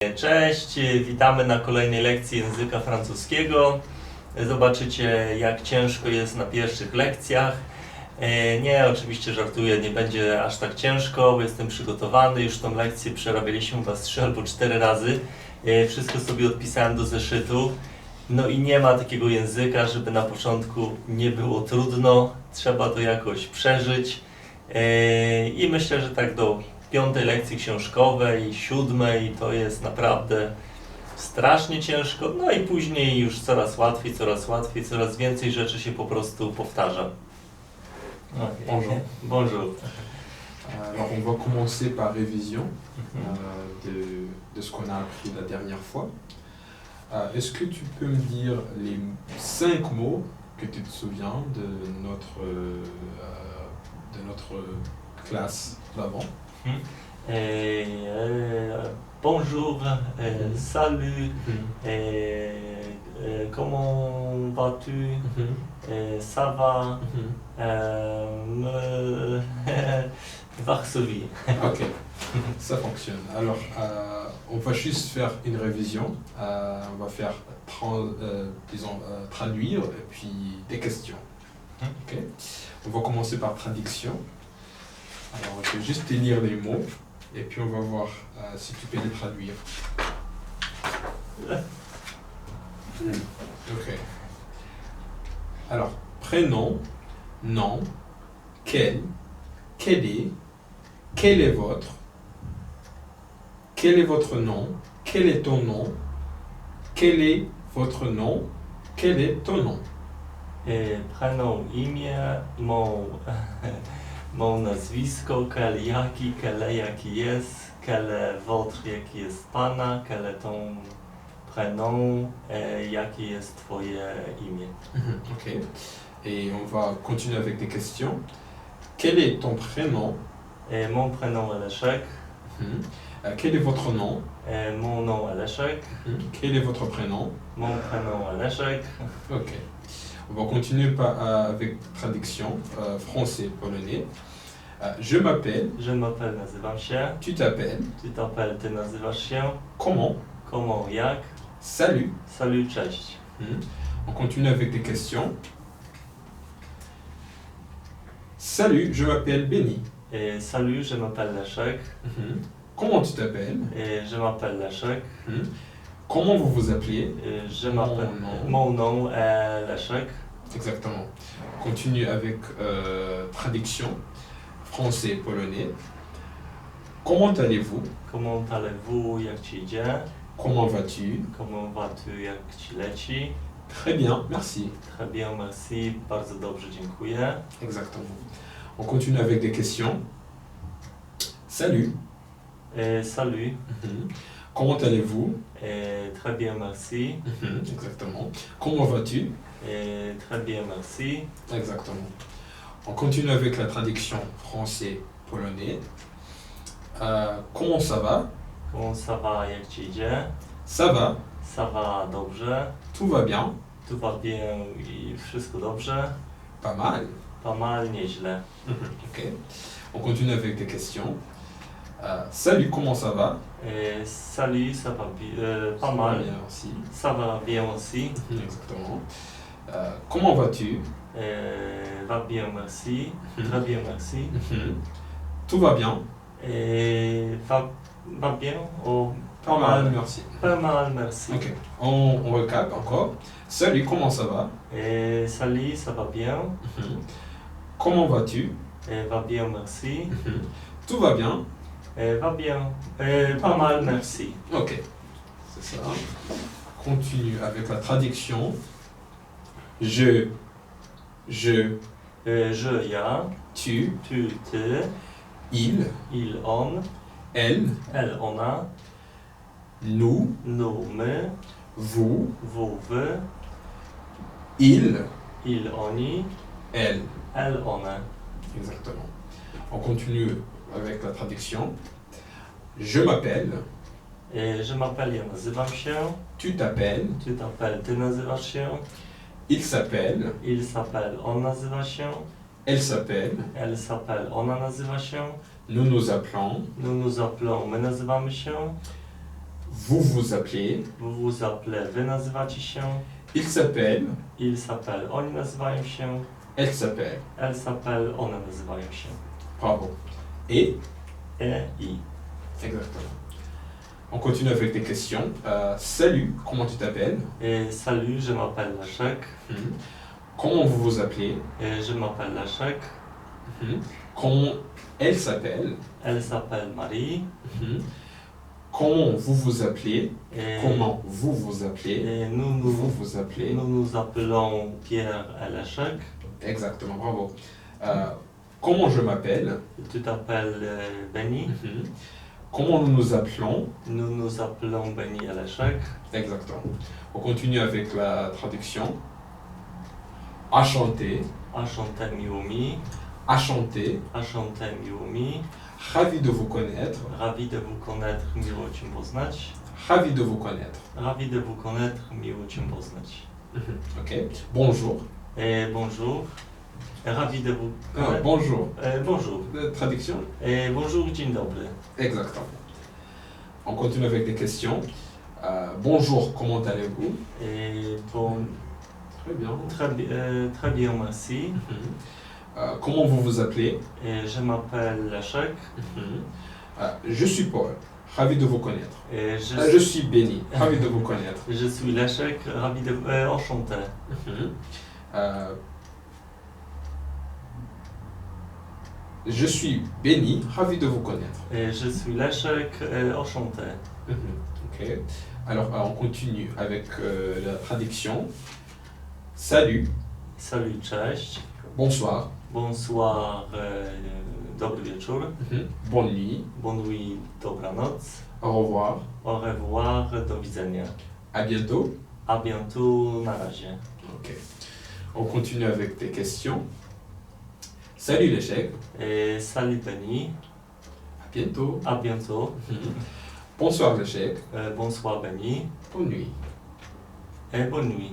Cześć, witamy na kolejnej lekcji języka francuskiego. Zobaczycie, jak ciężko jest na pierwszych lekcjach. Nie, oczywiście żartuję, nie będzie aż tak ciężko, bo jestem przygotowany. Już tą lekcję przerabialiśmy chyba 3 albo 4 razy. Wszystko sobie odpisałem do zeszytu. No i nie ma takiego języka, żeby na początku nie było trudno. Trzeba to jakoś przeżyć. I myślę, że tak do 5. lekcji książkowej, 7 to jest naprawdę strasznie ciężko, no i później już coraz łatwiej, coraz więcej rzeczy się po prostu powtarza. Bonjour. Bonjour. Alors on va commencer par révision de ce qu'on a appris la dernière fois. Est-ce que tu peux me dire les 5 mots que tu te souviens de notre classe d'avant? Bonjour, salut, comment vas-tu, ça va, Varsovie. Ok, ça fonctionne. Alors on va juste faire une révision. On va faire traduire et puis des questions. Ok. On va commencer par traduction. Alors, je vais juste te lire les mots et puis on va voir si tu peux les traduire. Ok. Alors, prénom, nom, quel est votre, quel est votre nom, quel est ton nom, quel est votre nom, quel est ton nom. Prénom, imię, mon nazwisko, jaki jest, votre, jaki jest pana, ton prénom, jakie jest twoje imię. Ok. Et on va continuer avec des questions. Quel est ton prénom? Mon prénom est Leszek. Quel est votre nom? Mon nom est Leszek. Quel est votre prénom? Mon prénom est Leszek. Ok. On va continuer avec traduction français-polonais. Je m'appelle. Je m'appelle, nazywam się. Tu t'appelles. Tu t'appelles, ty nazywasz się. Comment? Comment, jak. Salut. Salut, cześć. On continue avec des questions. Salut, je m'appelle Benny. Salut, je m'appelle Leszek. Comment tu t'appelles? Je m'appelle Leszek. Comment vous vous appelez? Mon nom est Leszek. Exactement. On continue avec traduction français-polonais. Comment allez-vous? Comment allez-vous, jak ci idzie? Comment vas-tu? Comment vas-tu, jak ci leci? Très bien, merci. Très bien, merci. Bardzo dobrze, dziękuję. Exactement. On continue avec des questions. Salut. Salut. Comment allez-vous? Très bien, merci. Exactement. Comment vas-tu? Très bien, merci. Exactement. On continue avec la traduction français-polonais. Comment ça va? Comment ça va, jak ci idzie? Ça va. Ça va, dobrze. Tout va bien. Tout va bien i wszystko dobrze. Pas mal. Pas mal, nieźle. Ok. On continue avec des questions. Salut, comment ça va? Salut, ça va pas mal. Bien aussi. Ça va bien aussi. Exactement. Comment vas-tu? Va bien, merci. Très bien, merci. Tout va bien. Va bien? Oh, Pas mal, merci. Pas mal, merci. Ok. On recap encore. Salut, comment ça va? Salut, ça va bien. Comment vas-tu? Va bien, merci. Tout va bien. Va bien. Pas mal, merci. Ok. C'est ça. Continue avec la traduction. Je, ja, tu, ty, il, on, elle, ona, nous, my, vous, wy, il, oni, elle. one. Exactement. On continue avec la traduction. Je m'appelle. Je m'appelle, ja nazywam się. Tu t'appelles. Tu t'appelles, ty nazywasz się. Il s'appelle. Il s'appelle, on nazywa się. Elle s'appelle. Elle s'appelle, ona nazywa się. Nous nous appelons. Nous nous appelons, my nazywamy się. Vous vous appelez. Vous vous appelez, wy nazywacie się. Il s'appelle. Il s'appelle, oni nazywają się. Elle s'appelle. Elle s'appelle, one nazywają się. Bravo. Et. I. Exactement. On continue avec des questions. Salut, comment tu t'appelles? Salut, je m'appelle Leszek. Comment vous vous appelez? Je m'appelle Leszek. Comment elle s'appelle? Elle s'appelle Marie. Comment vous vous appelez? Et Comment vous vous appelez? nous Vous vous appelez? nous appelons Pierre et Leszek. Exactement, bravo. Comment je m'appelle? Tu t'appelles Benny. Comment nous nous appelons? Nous nous appelons Benny et Leszek. Exactement. On continue avec la traduction. Enchanté. Enchanté Miumi. Enchanté. Enchanté Miumi. Ravi de vous connaître. Ravi de vous connaître, miło Cię poznać. Ravi de vous connaître. Ravi de vous connaître, miło Cię poznać. Ok. Bonjour. Bonjour. Ravi de vous connaître. Bonjour. Bonjour. Traduction. Bonjour, dzień dobry. Exactement. On continue avec des questions. Bonjour, comment allez-vous? Bon, Très bien. très bien, merci. Comment vous vous appelez? Je m'appelle Leszek. Je suis Paul. Ravi de vous connaître. Je Je suis Benny. Ravi de vous connaître. suis Leszek, ravi de enchanté. Je suis Benny. Ravi de vous connaître. Je suis Leszek, enchanté. Ok. Alors, on continue avec la traduction. Salut. Salut, cześć. Bonsoir. Bonsoir, dobry wieczór. Bonne nuit. Bonne nuit, dobranoc. Au revoir. Au revoir, do widzenia. À bientôt. A bientôt, na razie. Ok. On continue avec des questions. Salut Leszek. Salut Benny. À bientôt. A bientôt. Bonsoir Leszek. Bonsoir Benny. Bonne nuit. Bonne nuit.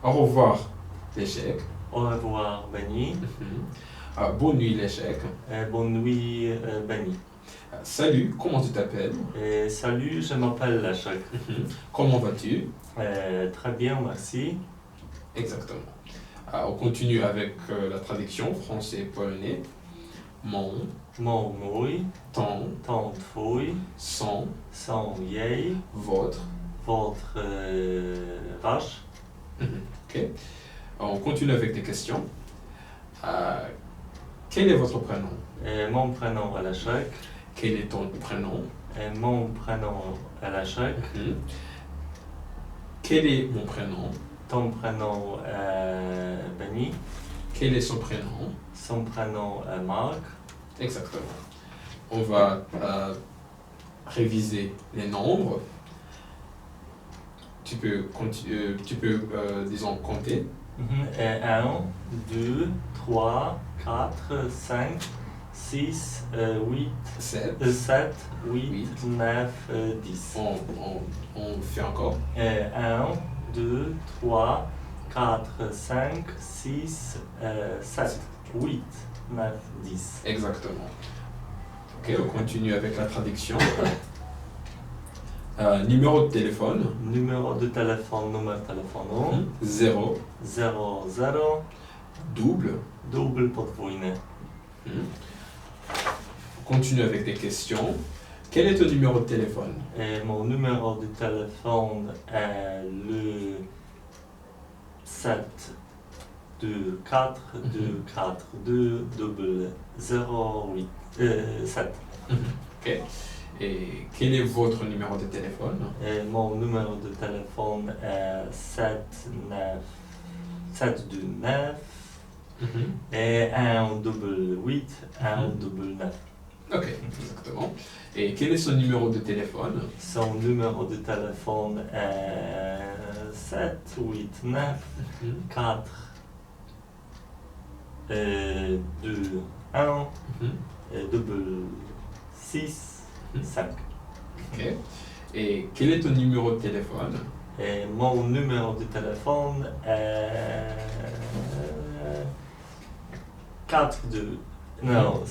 Au revoir Leszek. Au revoir Benny. Bonne nuit Leszek. Bonne nuit Benny. Salut, comment tu t'appelles? Salut, je m'appelle Leszek. Comment vas-tu? Très bien, merci. Exactement. On continue avec la traduction français-polonais. Mon, Mój, ton, twój, son, jej, votre. votre, wasz. Ok. On continue avec des questions. Quel est votre prénom? Mon prénom est Leszek. Quel est ton prénom? Mon prénom est Leszek. Quel est mon prénom? Ton prénom est Benny. Quel est son prénom? Son prénom est Marc. Exactement. On va réviser les nombres. Tu peux, disons, compter. 1, 2, 3, 4, 5, 6, 8, 7. 7, 8, 9, 10. On fait encore. 1, 2, 3, 4, 5, 6, 7, 8, 9, 10. Exactement. Ok, on continue avec la traduction. Numéro de téléphone. Numéro de téléphone, numer telefonu. 0. 0, 0. Double. Double podwójny. On continue avec des questions. Quel est ton numéro de téléphone? Mon numéro de téléphone est le 7 2 4 2 4 2 0 8 7. Ok. Et quel est votre numéro de téléphone? Mon numéro de téléphone est 7 2 9 et 1 double 8 1 double 9. Ok, exactement. Et quel est son numéro de téléphone? Son numéro de téléphone est 7 8 9 4 2 1 double 6 5. Ok. Et quel est ton numéro de téléphone? Et mon numéro de téléphone est 4 2 non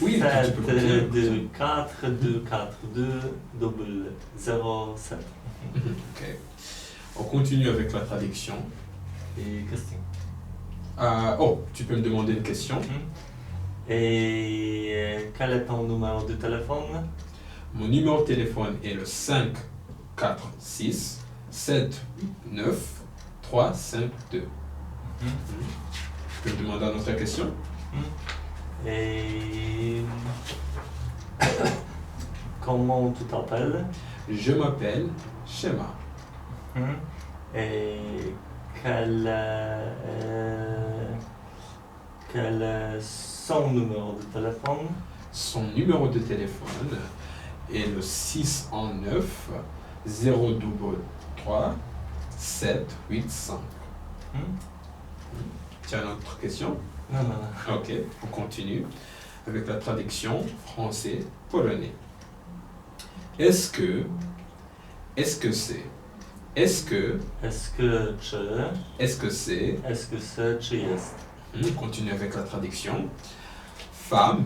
Oui, tu peux continuer. 2, 4, 2, 4, 2, double 0, 7. Ok. On continue avec la traduction. Et question. Oh, tu peux me demander une question. Et quel est ton numéro de téléphone? Mon numéro de téléphone est le 5 4 6 7 8 9 3 5 2. Tu peux me demander une autre question? Et comment tu t'appelles? Je m'appelle Shema. Et quel est son numéro de téléphone? Son numéro de téléphone est le 619 033 7 8 5. Tu as une autre question? Non, non, non. Ok, on continue avec la traduction français-polonais. Est-ce que c'est, Est-ce que tu, est-ce que c'est, est-ce que c'est, czy jest? On continue avec la traduction. Femme,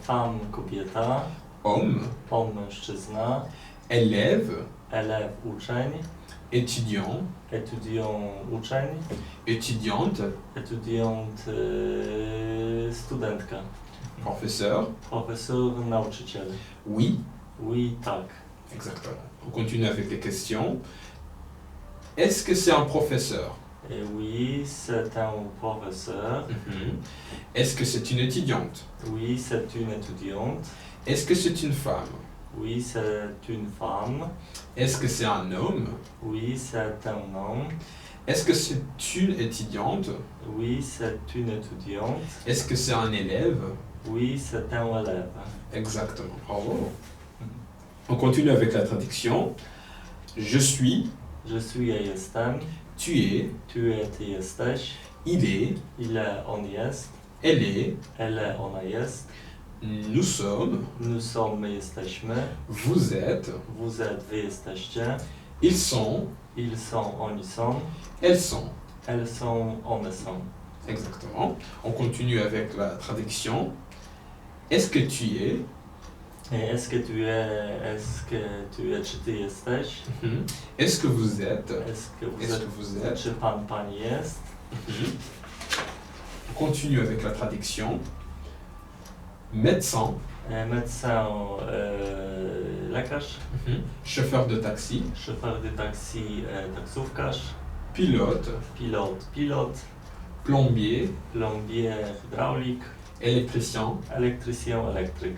Femme, kobieta, homme, mężczyzna, élève, elew, uczeń, étudiant, étudiant, uczeń, étudiante, étudiant, studentka, professeur. profesor, nauczyciel. Oui, Oui, tak. exactement. On continue avec les questions. Est-ce que c'est un professeur? Et oui, c'est un professeur. Est-ce que c'est une étudiante? Oui, c'est une étudiante. Est-ce que c'est une femme? Oui, c'est une femme. Est-ce que c'est un homme? Oui, c'est un homme. Est-ce que c'est une étudiante? Oui, c'est une étudiante. Est-ce que c'est un élève? Oui, c'est un élève. Exactement, bravo. On continue avec la traduction. Je suis, Je suis, ja jestem. tu es, Tu es, ty jesteś. il est, Ile on jest. elle est, Ele, ona jest. nous sommes, Nous sommes, my jesteśmy. vous êtes, Vous êtes, wy jesteście. ils sont, Ils sont, oni są. elles sont. Elles sont, one są. Exactement. On continue avec la traduction. Est-ce que tu es? Est-ce que tu es, czy ty jesteś? Est-ce que vous êtes? Est-ce que vous Est-ce êtes, que vous êtes? czy pan, pani jest? On continue avec la traduction. Médecin, Médecin, lekarz, chauffeur de taxi, szofer de taksi, taksówkarz, pilote, pilot, plombier, plombier, hydraulik, électricien. elektrycien, elektryk.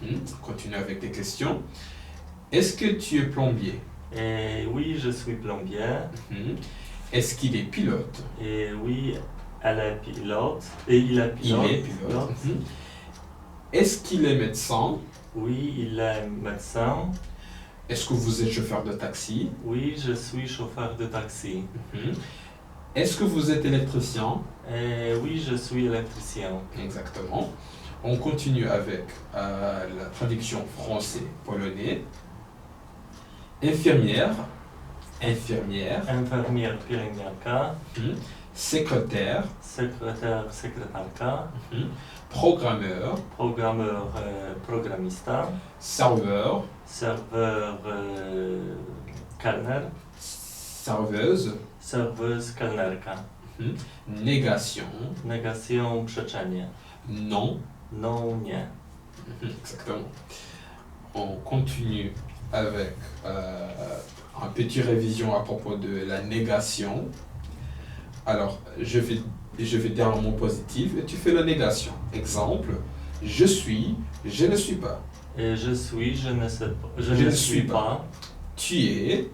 On continue avec des questions. Est-ce que tu es plombier? Oui, je suis plombier. Est-ce qu'il est pilote? Et oui, elle est pilote. Et il est Il pilote. est pilote. Est-ce qu'il est médecin? Oui, il est médecin. Est-ce que vous êtes chauffeur de taxi? Oui, je suis chauffeur de taxi. Est-ce que vous êtes électricien? Oui, je suis électricien. Exactement. On continue avec la traduction français-polonais. Infirmière, infirmière, Enfermier, pielęgniarka, secrétaire, sekretarz, sekretarka, programmeur, programmeur, programista, serveur, serweur, kelner, serveuse, serweuse, kelnerka. négation, Negacją, przeczenie. non. Non, nie. Exactement. On continue avec un petit révision à propos de la négation. Alors, je vais dire un mot positif et tu fais la négation. Exemple, je suis, je ne suis pas. Et je suis, je ne sais pas. Je Je ne ne suis suis pas. Tu es,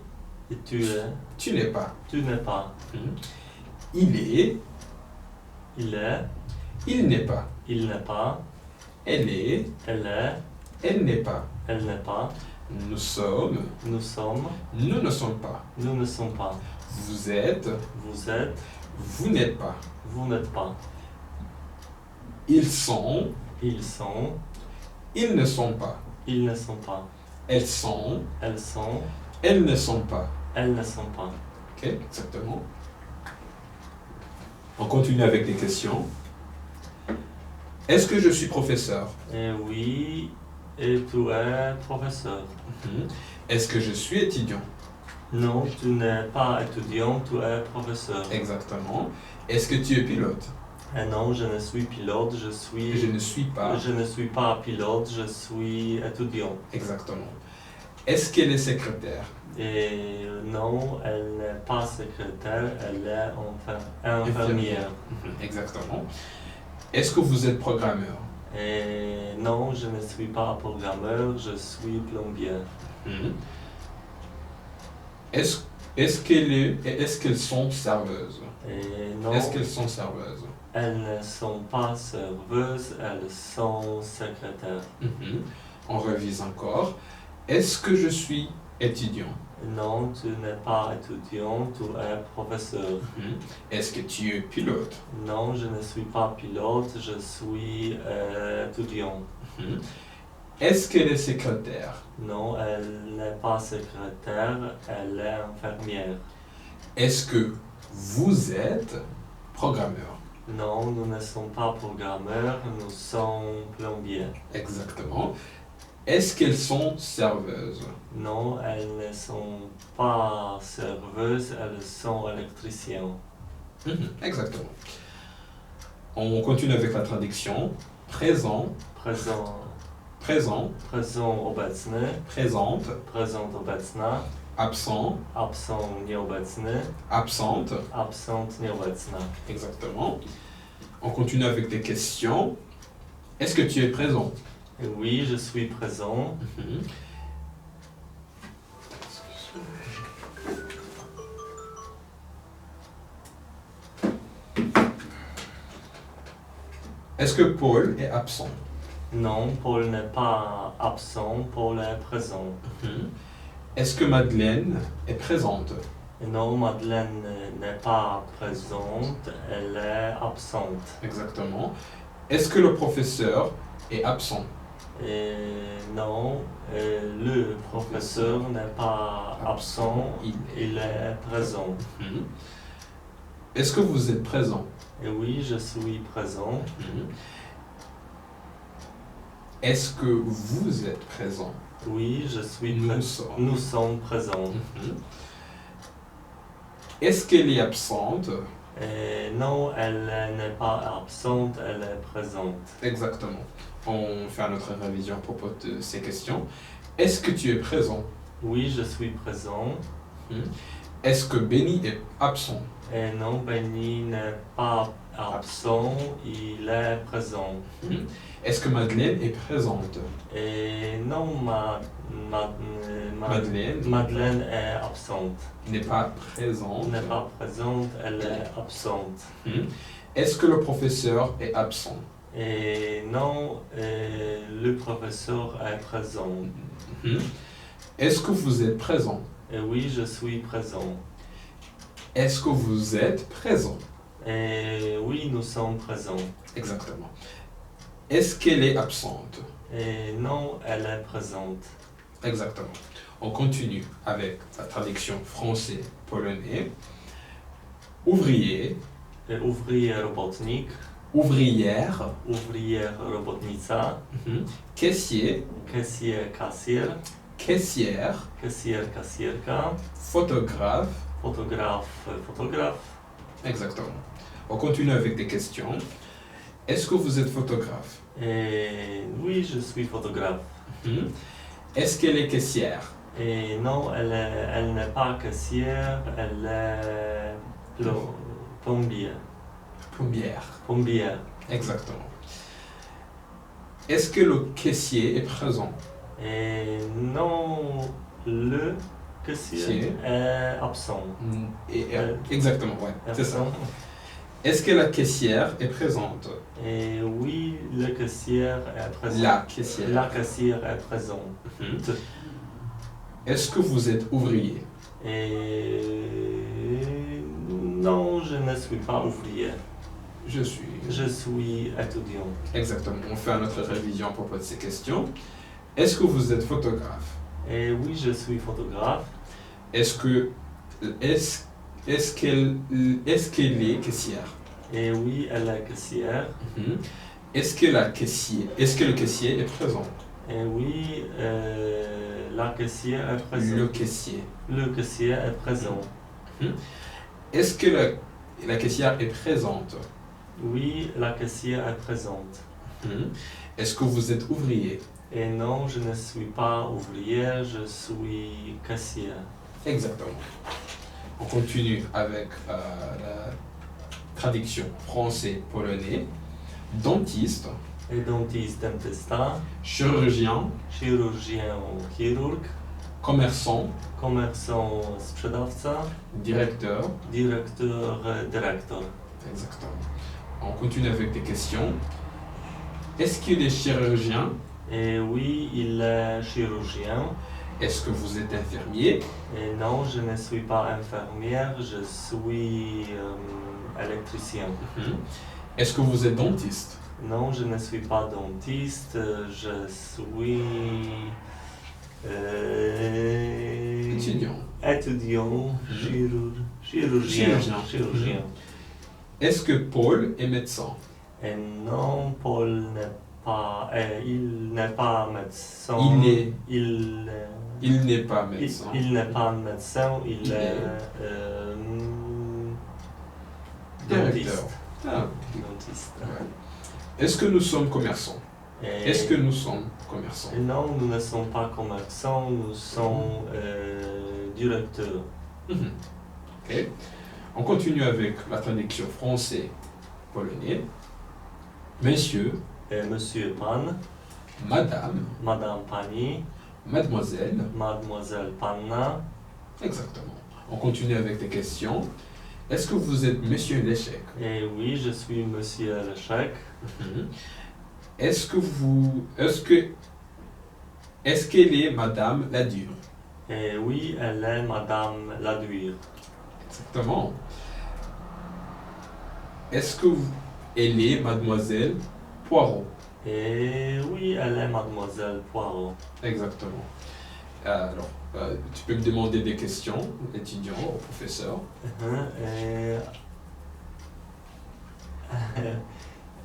Et tu es. tu n'es pas. Tu n'es pas. Il est, Il est. il n'est pas. Il n'est pas. Elle est, Elle est. elle n'est pas. Elle n'est pas. Nous sommes, Nous sommes. nous ne sommes pas. Nous ne sommes pas. Vous êtes, Vous êtes. vous n'êtes pas. Vous n'êtes pas. Ils sont, Ils sont. ils ne sont pas. Ils ne sont pas. Elles sont, Elles sont. elles ne sont pas. Elles ne sont pas. Ok, exactement. On continue avec les questions. Est-ce que je suis professeur? Et oui, et tu es professeur. Mhm. Est-ce que je suis étudiant? Non, tu n'es pas étudiant, tu es professeur. Exactement. Est-ce que tu es pilote? Et non, je ne suis pilote, Je ne suis pas. Je ne suis pas pilote, je suis étudiant. Exactement. Est-ce qu'elle est secrétaire? Et non, elle n'est pas secrétaire, elle est infirmière. Mhm. Exactement. Est-ce que vous êtes programmeur? Et non, je ne suis pas programmeur, je suis plombier. Mhm. Est-ce qu'elles sont serveuses? Et non, Est-ce qu'elles sont serveuses? elles ne sont pas serveuses, elles sont secrétaires. Mhm. On revise encore. Est-ce que je suis étudiant? Non, tu n'es pas étudiant, tu es professeur. Mhm. Est-ce que tu es pilote? Non, je ne suis pas pilote, je suis étudiant. Mhm. Est-ce qu'elle est secrétaire? Non, elle n'est pas secrétaire, elle est infirmière. Est-ce que vous êtes programmeur? Non, nous ne sommes pas programmeurs, nous sommes plombiers. Exactement. Est-ce qu'elles sont serveuses? Non, elles ne sont pas serveuses, elles sont électriciens. Mhm. Exactement. On continue avec la traduction. Présent, Présent, présent, présent obecny, présente, présent obecna, absent, absent nieobecny, absente. absent nieobecna. Exactement. On continue avec des questions. Est-ce que tu es présent? Et oui, je suis présent. Mhm. Est-ce que Paul est absent? Non, Paul n'est pas absent, Paul est présent. Mhm. Est-ce que Madeleine est présente? Et non, Madeleine n'est pas présente, elle est absente. Exactement. Est-ce que le professeur est absent? Et non, le professeur n'est pas absent, il est présent. Mhm. Est-ce que vous êtes présent? Et oui, je suis présent. Mhm. Est-ce que vous êtes présent? Oui, je suis Nous présent. sommes. Nous sommes présents. Mhm. Est-ce qu'elle est absente? Et non, elle n'est pas absente, elle est présente. Exactement. On fait notre révision à propos de ces questions. Est-ce que tu es présent? Oui, je suis présent. Mhm. Est-ce que Benny est absent? Et non, Benny n'est pas absent, il est présent. Mhm. Est-ce que Madeleine est présente? Et non, Madeleine Madeleine est absente. n'est pas présente. N'est pas présente, elle est absente. Mhm. Est-ce que le professeur est absent? Et non, le professeur est présent. Mhm. Est-ce que vous êtes présent? Et oui, je suis présent. Est-ce que vous êtes présent? Et oui, nous sommes présents. Exactement. Est-ce qu'elle est absente? Et non, elle est présente. Exactement. On continue avec la traduction français-polonais. Ouvrier, Et ouvrier robotnik, ouvrière, ouvrière robotnica, mhm, caissier, kasier kasier, caissière, kasier kasierka, photographe. fotograf fotograf. Exactement. On continue avec des questions. Est-ce que vous êtes photographe? Et oui, je suis photographe. Mhm. Est-ce qu'elle est caissière? Et non, elle n'est pas caissière, elle est plombier. Plombière. Plombière. Exactement. Est-ce que le caissier est présent? Et non, le caissier est absent. Exactement, ouais, c'est ça. Absent. Est-ce que la caissière est présente? Et oui, le caissière est présent. La caissière. La caissière est présente. Mhm. Est-ce que vous êtes ouvrier? Et non, je ne suis pas ouvrier. Je suis. Je suis étudiant. Exactement. On fait notre révision à propos de ces questions. Est-ce que vous êtes photographe? Et oui, je suis photographe. Est-ce qu'elle est caissière? Et oui, elle est caissière. Mhm. est-ce que le caissier est présent? Et oui, la caissière est présente. Le caissier. Le caissier est présent. Est-ce que la caissière est présente? Oui, la caissière est présente. Est-ce que vous êtes ouvrier? Et non, je ne suis pas ouvrière, je suis caissière. Exactement. On continue avec la traduction français-polonais. Dentiste, Et dentiste, dentista, chirurgien, chirurgien, chirurg, commerçant, commerçant, sprzedawca, directeur. dyrektor, dyrektor. Exactement. On continue avec des questions. Est-ce qu'il est chirurgien? Et oui, il est chirurgien. Est-ce que vous êtes infirmier? Et non, je ne suis pas infirmière, je suis électricien. Est-ce que vous êtes dentiste? Non, je ne suis pas dentiste, je suis Étudiant. étudiant, Chirurgien. chirurgien. Est-ce que Paul est médecin? Et non, Paul n'est pas, il n'est pas médecin. Il n'est pas médecin. Il n'est pas médecin, il Il est Directeur. dentiste. Ah. Dentiste. Est-ce que nous sommes commerçants? Et- Est-ce que nous sommes commerçants? et non, nous ne sommes pas commerçants, nous sommes directeurs. Ok. On continue avec la traduction français-polonais. Monsieur, Et Monsieur Pan, Madame, Madame Pani, Mademoiselle. Mademoiselle Panna. Exactement. On continue avec des questions. Est-ce que vous êtes Monsieur l'échec? Et oui, je suis Monsieur Leszek. Est-ce qu'elle est Madame Ladure? Et oui, elle est Madame Laduire. Exactement. Est-ce que elle est Mademoiselle Poirot? Et oui, elle est Mademoiselle Poirot. Exactement. Alors, tu peux me demander des questions, étudiant, au professeur.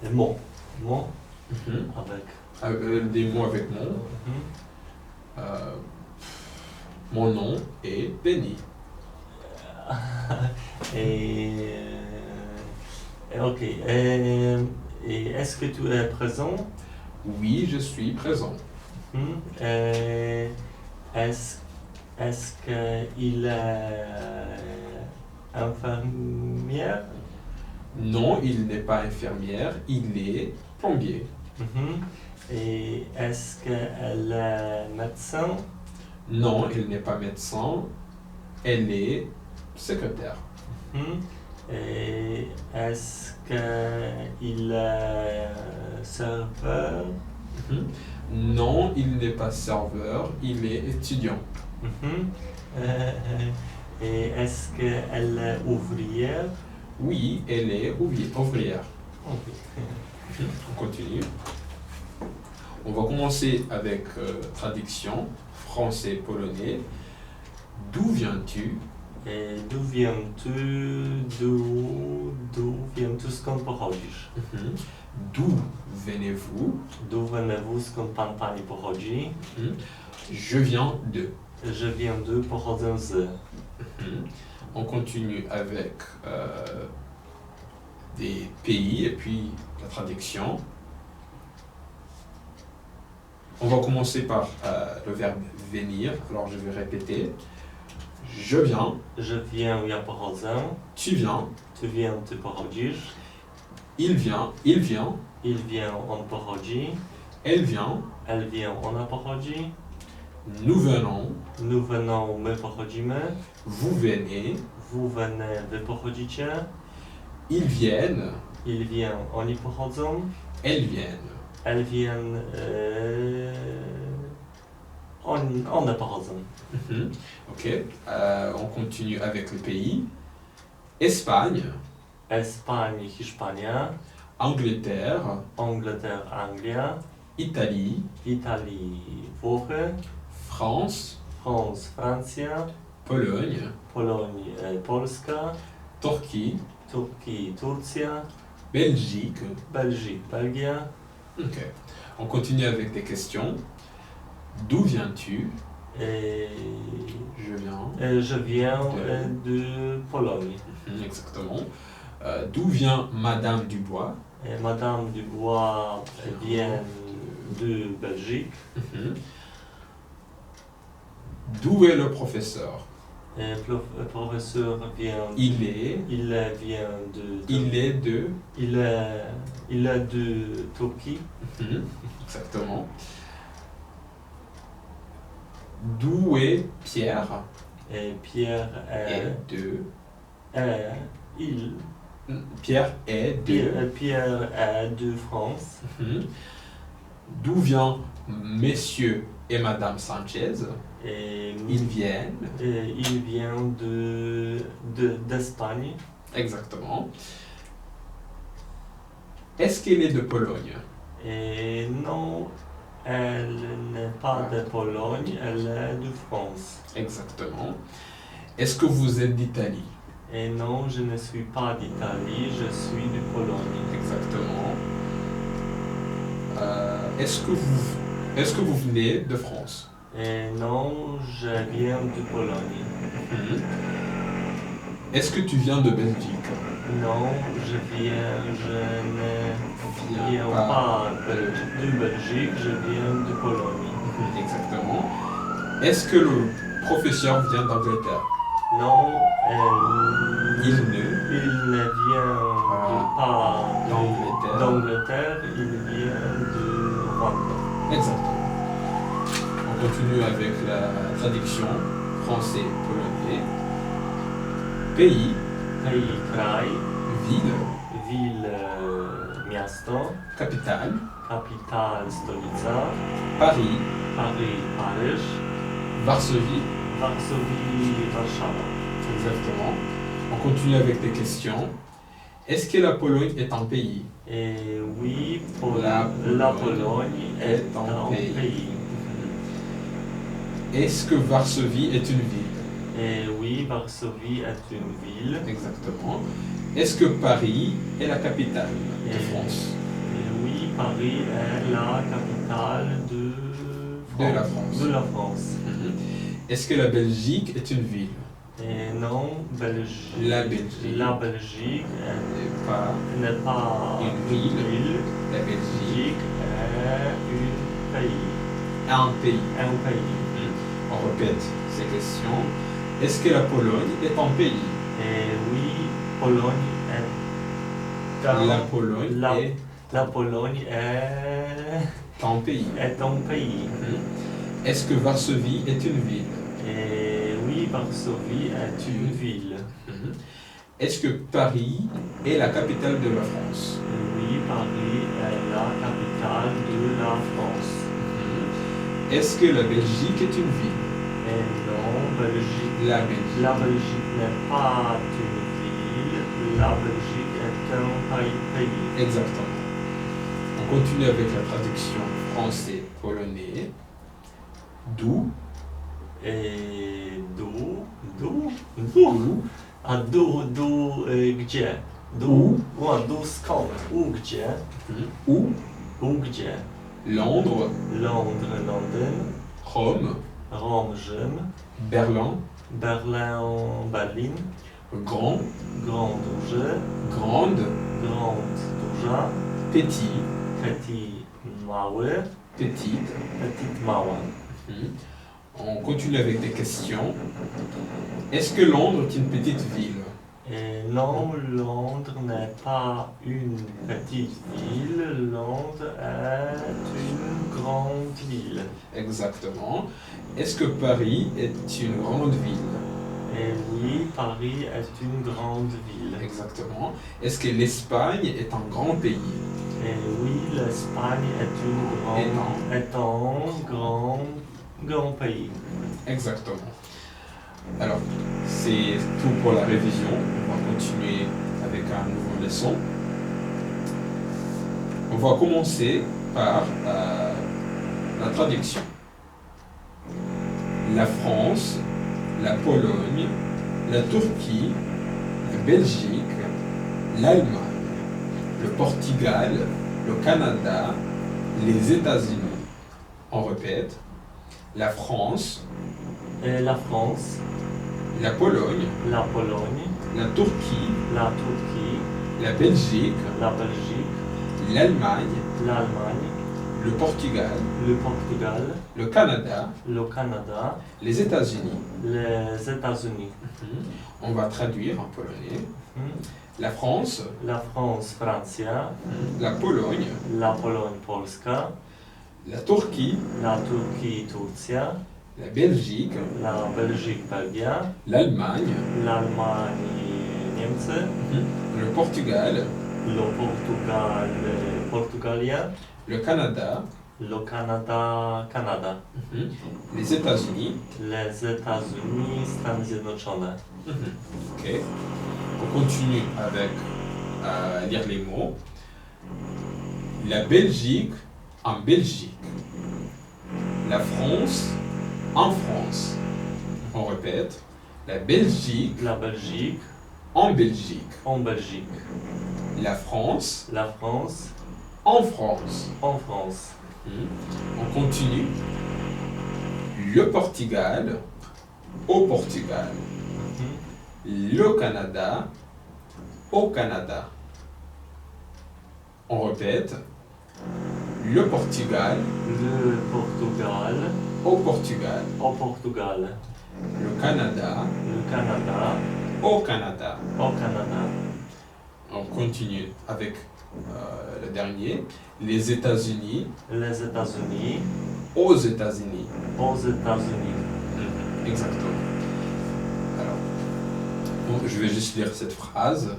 Et mon avec. Des mots avec mon. Mon nom est Benny. Ok. Et est-ce que tu es présent? Oui, je suis présent. Est-ce qu'il est infirmière? Non, il n'est pas infirmière, il est plombier. Et est-ce qu'elle est médecin? Non, il n'est pas médecin, elle est secrétaire. Et est-ce qu'il est serveur? Non, il n'est pas serveur, il est étudiant. Et est-ce qu'elle est ouvrière? Oui, elle est ouvrière. Ok. On continue. On va commencer avec traduction français-polonais. D'où viens-tu? Et d'où viens-tu? D'où viens-tu? Skąd pochodzisz? D'où venez-vous? D'où venez-vous? Skąd pan pani pochodzi? Je viens de. Je viens de, pochodzę z. On continue avec des pays et puis la traduction. On va commencer par le verbe venir. Alors je vais répéter. Je viens. Je viens, ja pochodzę. Tu viens. Tu viens, ty pochodzisz. Il vient. Il vient. Il vient, on pochodzi. Elle vient. Elle vient, ona pochodzi. Nous venons. Nous venons, my pochodzimy. Vous venez. Vous venez, wy pochodzicie. Ils viennent. Il vient, oni pochodzą. Elles viennent. Elles viennent, one pochodzą. Ok. On continue avec le pays. Espagne. Espagne, Hiszpania. Angleterre. Angleterre, Anglia. Italie. Italii, Włochy. France. France, Francja. Pologne. Polonia, Polska. Turquie. Turcji, Turcja. Belgique. Belgique, Belgien. Ok. On continue avec des questions. D'où viens-tu? Et Je viens. je viens de Pologne. Exactement. D'où vient Madame Dubois? Et Madame Dubois vient de Belgique. D'où est le professeur? Et le professeur vient. Il vient de. est de. Il est de Turquie. Exactement. D'où est Pierre? Et Pierre Est de. il. Pierre est de. Pierre est de France. D'où vient Messieurs et Madame Sanchez? Et Ils viennent. il vient d'Espagne. Exactement. Est-ce qu'elle est de Pologne? Et non, elle n'est pas de Pologne, elle est de France. Exactement. Est-ce que vous êtes d'Italie? Et non, je ne suis pas d'Italie, je suis de Pologne. Exactement. Est-ce que vous venez de France? Et non, je viens de Pologne. Est-ce que tu viens de Belgique? Non, je ne viens pas de Belgique, je viens de Pologne. Exactement. Est-ce que le professeur vient d'Angleterre? Non, Il il ne vient pas d'Angleterre. il vient de Rwanda. Exactement. On continue avec la traduction français-polonais. Pays, Kraj, ville, miasto, capitale, kapital, stolica, Paris, Paryż, Varsovie. Varsovie, Warszawa. Exactement. On continue avec des questions. Est-ce que la Pologne est un pays? Et oui, La Pologne est un pays. Est-ce que Varsovie est une ville? Et oui, Varsovie est une ville. Exactement. Est-ce que Paris est la capitale de France? Et oui, Paris est la capitale la France. De la France. Est-ce que la Belgique est une ville? Et non, La Belgique. La Belgique n'est pas une ville. La Belgique est un pays. Un pays. On répète ces questions. Est-ce que la Pologne est un pays? Et oui, Pologne est La Pologne est un pays. Est-ce que Varsovie est une ville? Et oui, Varsovie est une ville. Est-ce que Paris est la capitale de la France? Oui, Paris est la capitale de la France. Est-ce que la Belgique est une ville? Et non, La Belgique. La Belgique n'est pas une ville. La Belgique est un pays. Exactement. On continue avec la traduction français-polonais. D'où? Et d'où? Gdzie? Où? Skąd? Gdzie? Où? Gdzie? Londres, Londyn, Rome, Rzym, Berlin, Berlin, grand, duży, grande, duża, petit, mały, petite. mała. On continue avec des questions. Est-ce que Londres est une petite ville? Et non, Londres n'est pas une petite ville, Londres est une grande ville. Exactement. Est-ce que Paris est une grande ville? Et oui, Paris est une grande ville. Exactement. Est-ce que l'Espagne est un grand pays? Et oui, l'Espagne est un grand pays. Exactement. Alors, c'est tout pour la révision. On va continuer avec un nouveau leçon. On va commencer par la traduction. La France, la Pologne, la Turquie, la Belgique, l'Allemagne, le Portugal, le Canada, les États-Unis. On répète, la France, La France, la Pologne, la Pologne, la Turquie, la Turquie, la Belgique, la Belgique, l'Allemagne, l'Allemagne, le Portugal, le Portugal, le Canada, le Canada, les États-Unis. les États-Unis. On va traduire en polonais. Mhm. La France, La France, Francja, la Pologne, la Pologne, Polska, la Turquie, la Turquie, Turcja, la Belgique, la Belgique, Belgia, l'Allemagne, l'Allemagne, Niemcy, le Portugal, le Portugal, Portugalia, le Canada, le Canada, Canada, les États-Unis. les États-Unis, Stany Zjednoczone. Ok. On continue avec lire les mots. La Belgique en Belgique. La France en France. On répète. La Belgique La Belgique, en Belgique. en Belgique. La France La France, en France. en France. On continue. Le Portugal au Portugal. Le Canada au Canada. On répète. Le Portugal Le Portugal, au Portugal. au Portugal. Le Canada Le Canada, au Canada. au Canada. On continue avec le dernier. Les États-Unis Les États-Unis, aux États-Unis. aux États-Unis. Exactement. Alors, bon, je vais juste lire cette phrase.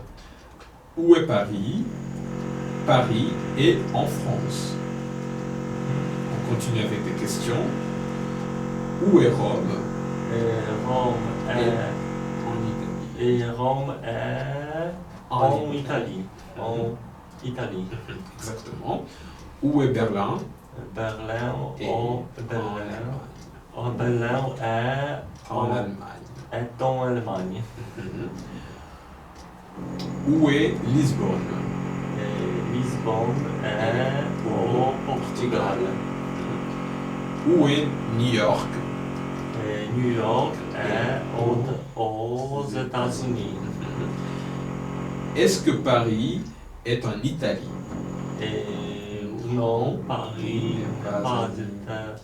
Où est Paris? Paris est en France. On continue avec des questions. Où est Rome? Et Rome est, En Italie. et Rome est en Italie. En Italie. Exactement. Où est Berlin? Berlin, Et au en Berlin. Allemagne. Berlin est En Allemagne. est en Allemagne. Où est Lisbonne? Et Lisbonne est au Portugal. Où est New York? Et New York est aux États-Unis. Est-ce que Paris est en Italie? Et non, Paris Pas pas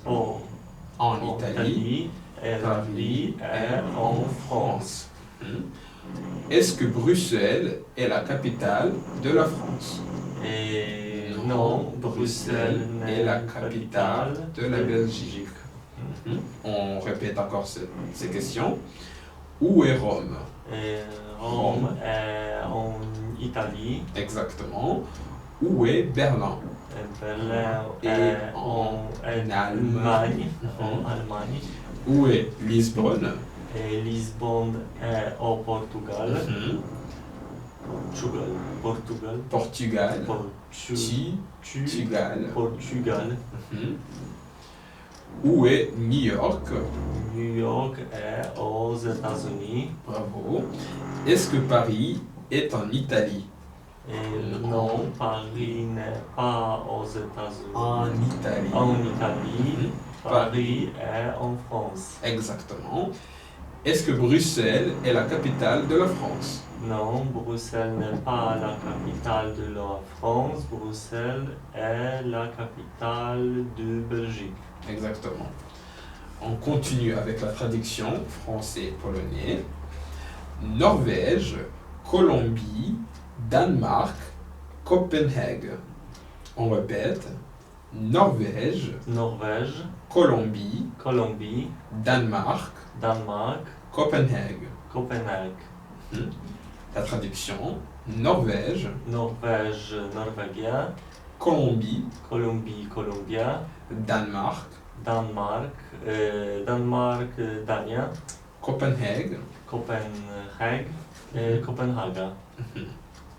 en en Italie. Italie. Et Paris est en France. Est-ce que Bruxelles est la capitale de la France? Et non, Bruxelles est n'est la capitale de la Belgique. On répète encore ces questions. Où est Rome? Et Rome est en Italie. Exactement. Où est Berlin? Et Berlin Et est en en Allemagne. En Allemagne. Où est Lisbonne? Et Lisbonne est au Portugal. Portugal. Portugal. Portugal. Portugal. Où est New York? New York est aux États-Unis. Bravo. Est-ce que Paris est en Italie? Et non, Paris n'est pas aux États-Unis. En Italie. En Italie. Paris est en France. Exactement. Est-ce que Bruxelles est la capitale de la France? Non, Bruxelles n'est pas la capitale de la France. Bruxelles est la capitale de Belgique. Exactement. On continue avec la traduction français-polonais. Norvège, Colombie, Danemark, Copenhague. On répète. Norvège, Norvège, Colombie, Colombie, Danemark, Danemark, Copenhague. Copenhague. La traduction. Norvège, Norvège, Norvégia, Colombie, Colombie, Colombia, Danemark, Danemark, Danemark, Dania, Copenhague. Copenhague et Copenhague.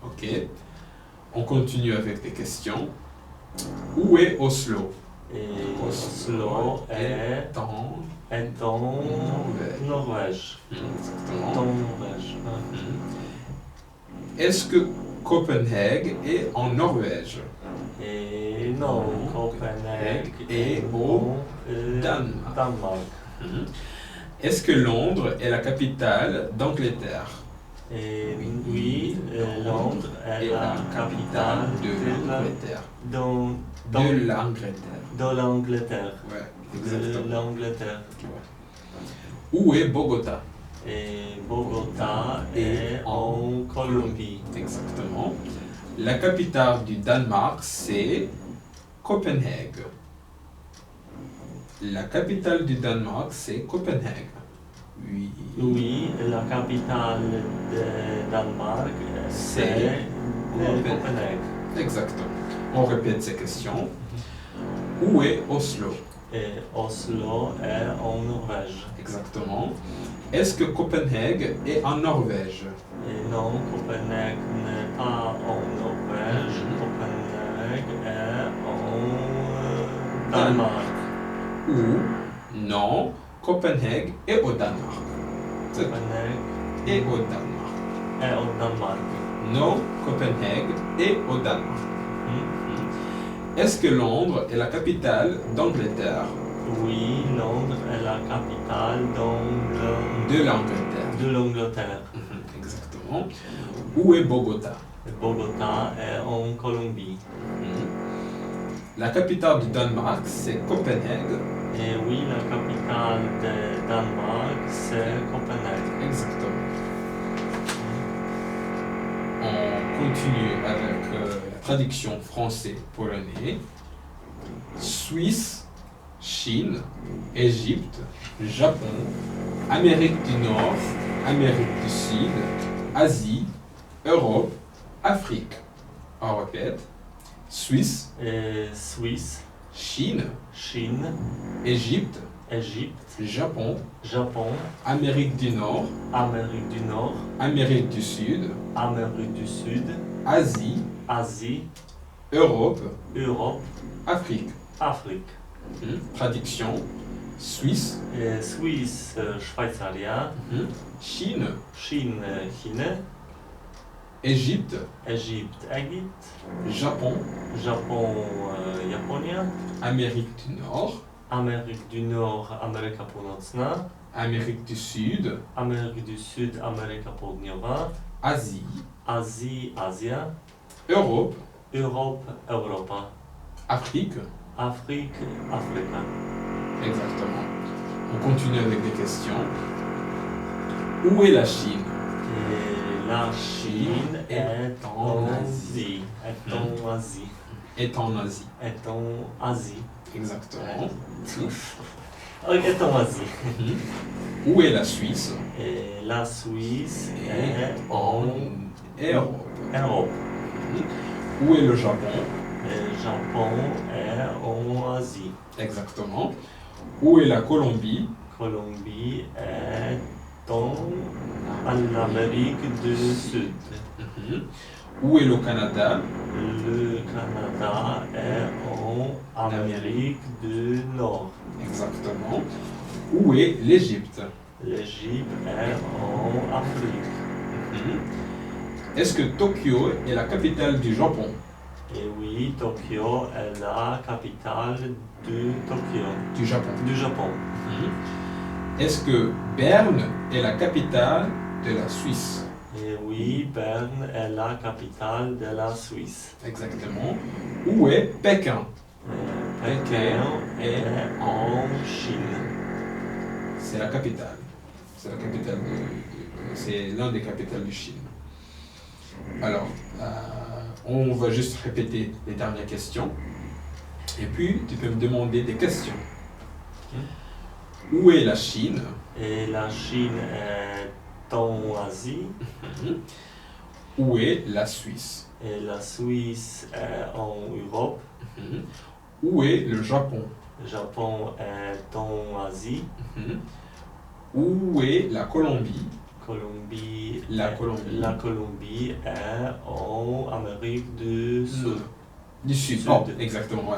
Ok. On continue avec des questions. Où est Oslo? Et Oslo est en en Norvège. Exactement. Dans Norvège. Est-ce que Copenhague est en Norvège? Et non, Copenhague Et au Danemark. Danemark. Mhm. Est-ce que Londres est la capitale d'Angleterre? Et oui, Londres est la capitale de l'Angleterre. dans- De l'Angleterre. de l'Angleterre. Ouais, De exactement. l'Angleterre. Où est Bogota? Et Bogota Et est en Colombie. Exactement. La capitale du Danemark, c'est Copenhague. La capitale du Danemark, c'est Copenhague. Oui. Oui, la capitale de Danemark, c'est Copenhague. Exactement. On répète ces questions. Où est Oslo? Et Oslo est en Norvège. Exactement. Est-ce que Copenhague est en Norvège? Et non, Copenhague n'est pas en Norvège. Copenhague est en Danemark. Ou non, Copenhague est au Danemark. C'est Copenhague est au Danemark. est au Danemark. Non, Copenhague est au Danemark. Hmm? Est-ce que Londres est la capitale d'Angleterre? Oui, Londres est la capitale De l'Angleterre. de l'Angleterre. Exactement. Où est Bogota? Et Bogota est en Colombie. La capitale du Danemark, c'est Copenhague. Et oui, la capitale de Danemark, c'est Copenhague. Exactement. On continue avec la traduction français-polonais. Suisse, Chine, Égypte, Japon, Amérique du Nord, Amérique du Sud, Asie, Europe, Afrique. On répète. Suisse, Et Suisse, Chine, Chine, Égypte, Égypte, Japon, Japon, Amérique du Nord, Amérique du Nord, Amérique du Sud, Amérique du Sud, Asie, Asie, Europe, Europe, Afrique. Afrique. Traduction. Suisse, Et Suisse, Szwajcaria, Chine, Chine, Chine, Égypte, Égypte, Égypte, Japon, Japon, Japonia, Amérique du Nord, Amérique du Nord, Ameryka Północna, Amérique du Sud, Ameryka du Sud, Ameryka Południowa, Asie, Azji, Azja, Europe, Europe, Europa, Afrique. Afrique, Afryka. Exactement. On continue avec des questions. Où est la Chine? Et la Chine est en Asie. Est en Asie. Est en Asie. Est en Asie. Exactement. Est en Asie. Où est la Suisse? Et la Suisse Est est en Europe. Europe. Où est le Japon? Et le Japon est en Asie. Exactement. Où est la Colombie? Colombie est en Amérique du Sud. Où est le Canada? Le Canada est en Amérique du Nord. Exactement. Où est l'Égypte? L'Égypte est en Afrique. Est-ce que Tokyo est la capitale du Japon? Et oui, Tokyo est la capitale de Tokyo, Du Japon. du Japon. Est-ce que Berne est la capitale de la Suisse? Et oui, Berne est la capitale de la Suisse. Exactement. Où est Pékin? Pékin est en Chine. C'est la capitale. C'est la capitale c'est l'un des capitales de Chine. Alors, on va juste répéter les dernières questions. Et puis, tu peux me demander des questions. Où est la Chine? Et la Chine est en Asie. Où est la Suisse? Et la Suisse est en Europe. Où est le Japon? Le Japon est en Asie. Où est la Colombie? Colombie, La Colombie. La Colombie est en Amérique du Sud. Du Sud. Sud. Oh, exactement, ouais.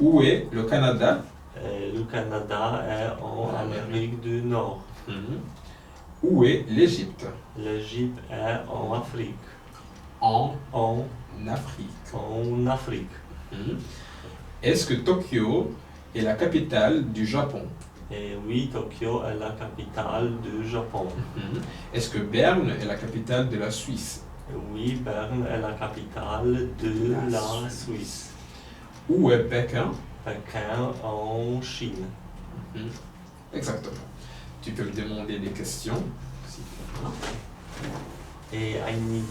Où est le Canada? Et le Canada est en Amérique du Nord. Où est l'Égypte? L'Égypte est en Afrique. En En, Afrique. en Afrique. Mhm. Est-ce que Tokyo est la capitale du Japon? Et oui, Tokyo est la capitale du Japon. Mhm. Est-ce que Berne est la capitale de la Suisse? Et oui, Berne est la capitale de La la Suisse. Où est Pékin? Pékin en Chine. Mhm. Exactement. Tu peux me demander des questions, s'il te plaît. Et I need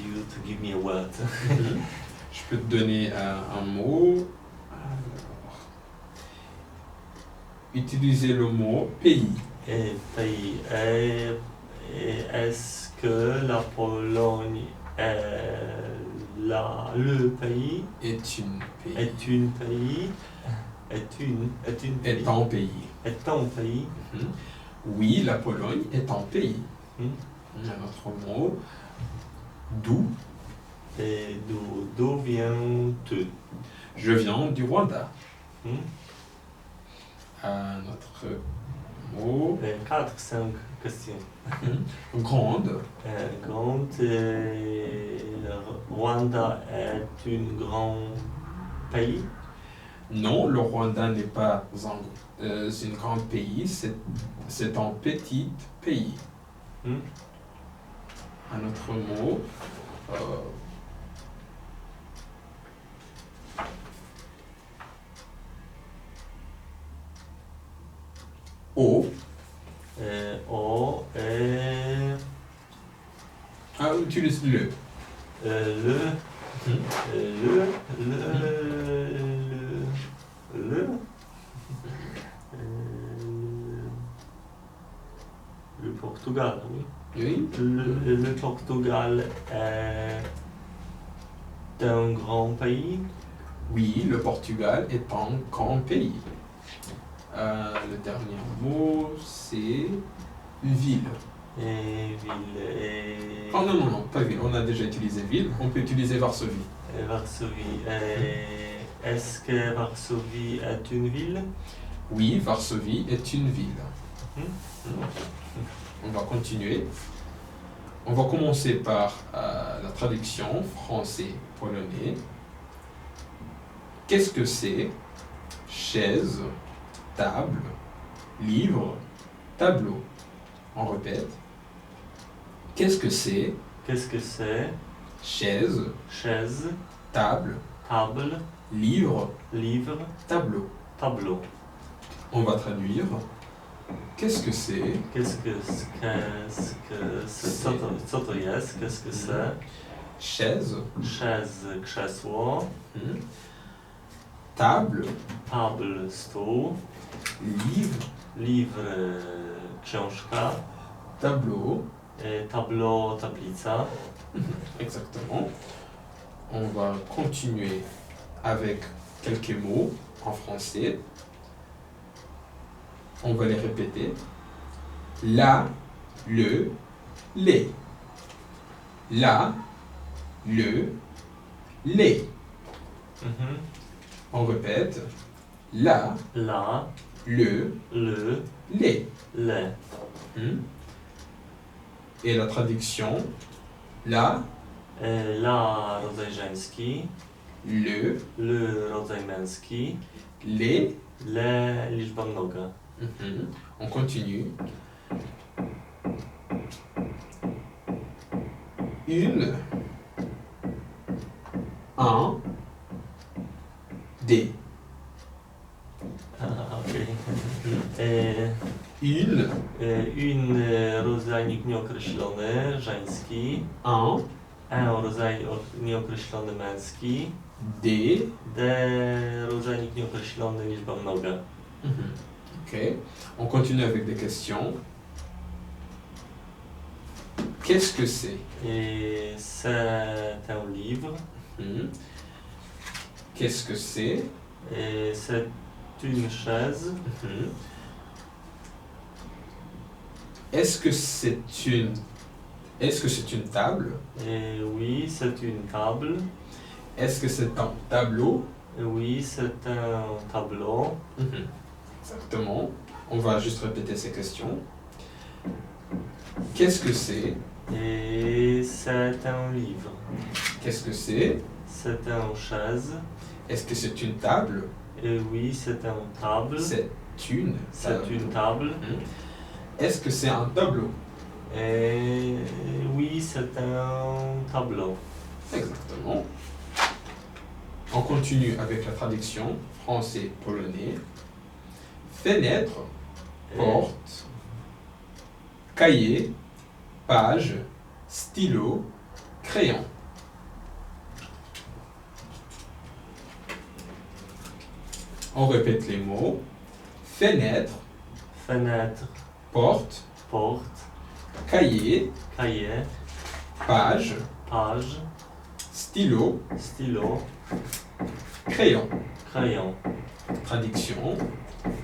you to give me a word. Mhm. Je peux te donner un mot. Alors, utilisez le mot pays. Et pays. Et est-ce que la Pologne est le pays? Est une pays. Est une pays? Est une pays? Est un pays. Est un pays? Mhm. Oui, la Pologne est un pays. Hmm. Un autre mot. D'où? Et d'où viens-tu? Je viens du Rwanda. Hmm? Un autre mot. Et 4-5 questions. Mhm. Grande. Grande. Rwanda est un grand pays? Non, le Rwanda n'est pas un grand pays, c'est un petit pays. Hmm? Un autre mot. Au. O et Ah, utilise le. le Mhm. le le Portugal, oui. Oui. Le Portugal est un grand pays. Oui, le Portugal est un grand pays. Le dernier mot, c'est ville. Et ville et Oh non, non, non, pas ville. On a déjà utilisé ville. On peut utiliser Varsovie. Varsovie. Est-ce que Varsovie est une ville? Oui, Varsovie est une ville. Mhm. On va continuer. On va commencer par la traduction français-polonais. Qu'est-ce que c'est? Chaise, table, livre, tableau. On répète. Qu'est-ce que c'est? Qu'est-ce que c'est? Chaise, Chaise, table, table, livre, livre, tableau. tableau. On va traduire. Qu'est-ce que c'est? Qu'est-ce que c'est? Co to jest? Qu'est-ce que c'est? Chaise, Chaise, krzesło, hmm, table, table, stół, livre, livre, książka, tableau. Tableau, tablica. Exactement. On va continuer avec quelques mots en français. On va les répéter. La, le, les. La, le, les. Mhm. On répète. La, La, le, le, les. le. Hmm. Et la traduction. La, La, rodzaj żeński, le, rodzaj męski, les. le, liczba mnoga. Mhm. On continue. Une, un, des. Okej. Une, Rodzajnik nieokreślony, żeński. un, Rodzaj nieokreślony, męski. des. Rodzajnik nieokreślony, liczba mnoga. Mhm. Ok. On continue avec des questions. Qu'est-ce que c'est? C'est un livre. Mhm. Qu'est-ce que c'est? C'est une chaise. Mhm. Est-ce que c'est une table? Oui, c'est une table. Est-ce que c'est un tableau? Oui, c'est un tableau. Mhm. Exactement. On va juste répéter ces questions. Qu'est-ce que c'est? Et c'est un livre. Qu'est-ce que c'est? C'est une chaise. Est-ce que c'est une table? Et oui, c'est une table. C'est une C'est table. une table. Est-ce que c'est un tableau? Et oui, c'est un tableau. Exactement. On continue avec la traduction français-polonais. Fenêtre, Et- porte, cahier, page, stylo, crayon. On répète les mots. Fenêtre, Fenêtre, porte, porte, cahier, cahier, page, page, stylo, stylo, crayon. crayon. Traduction.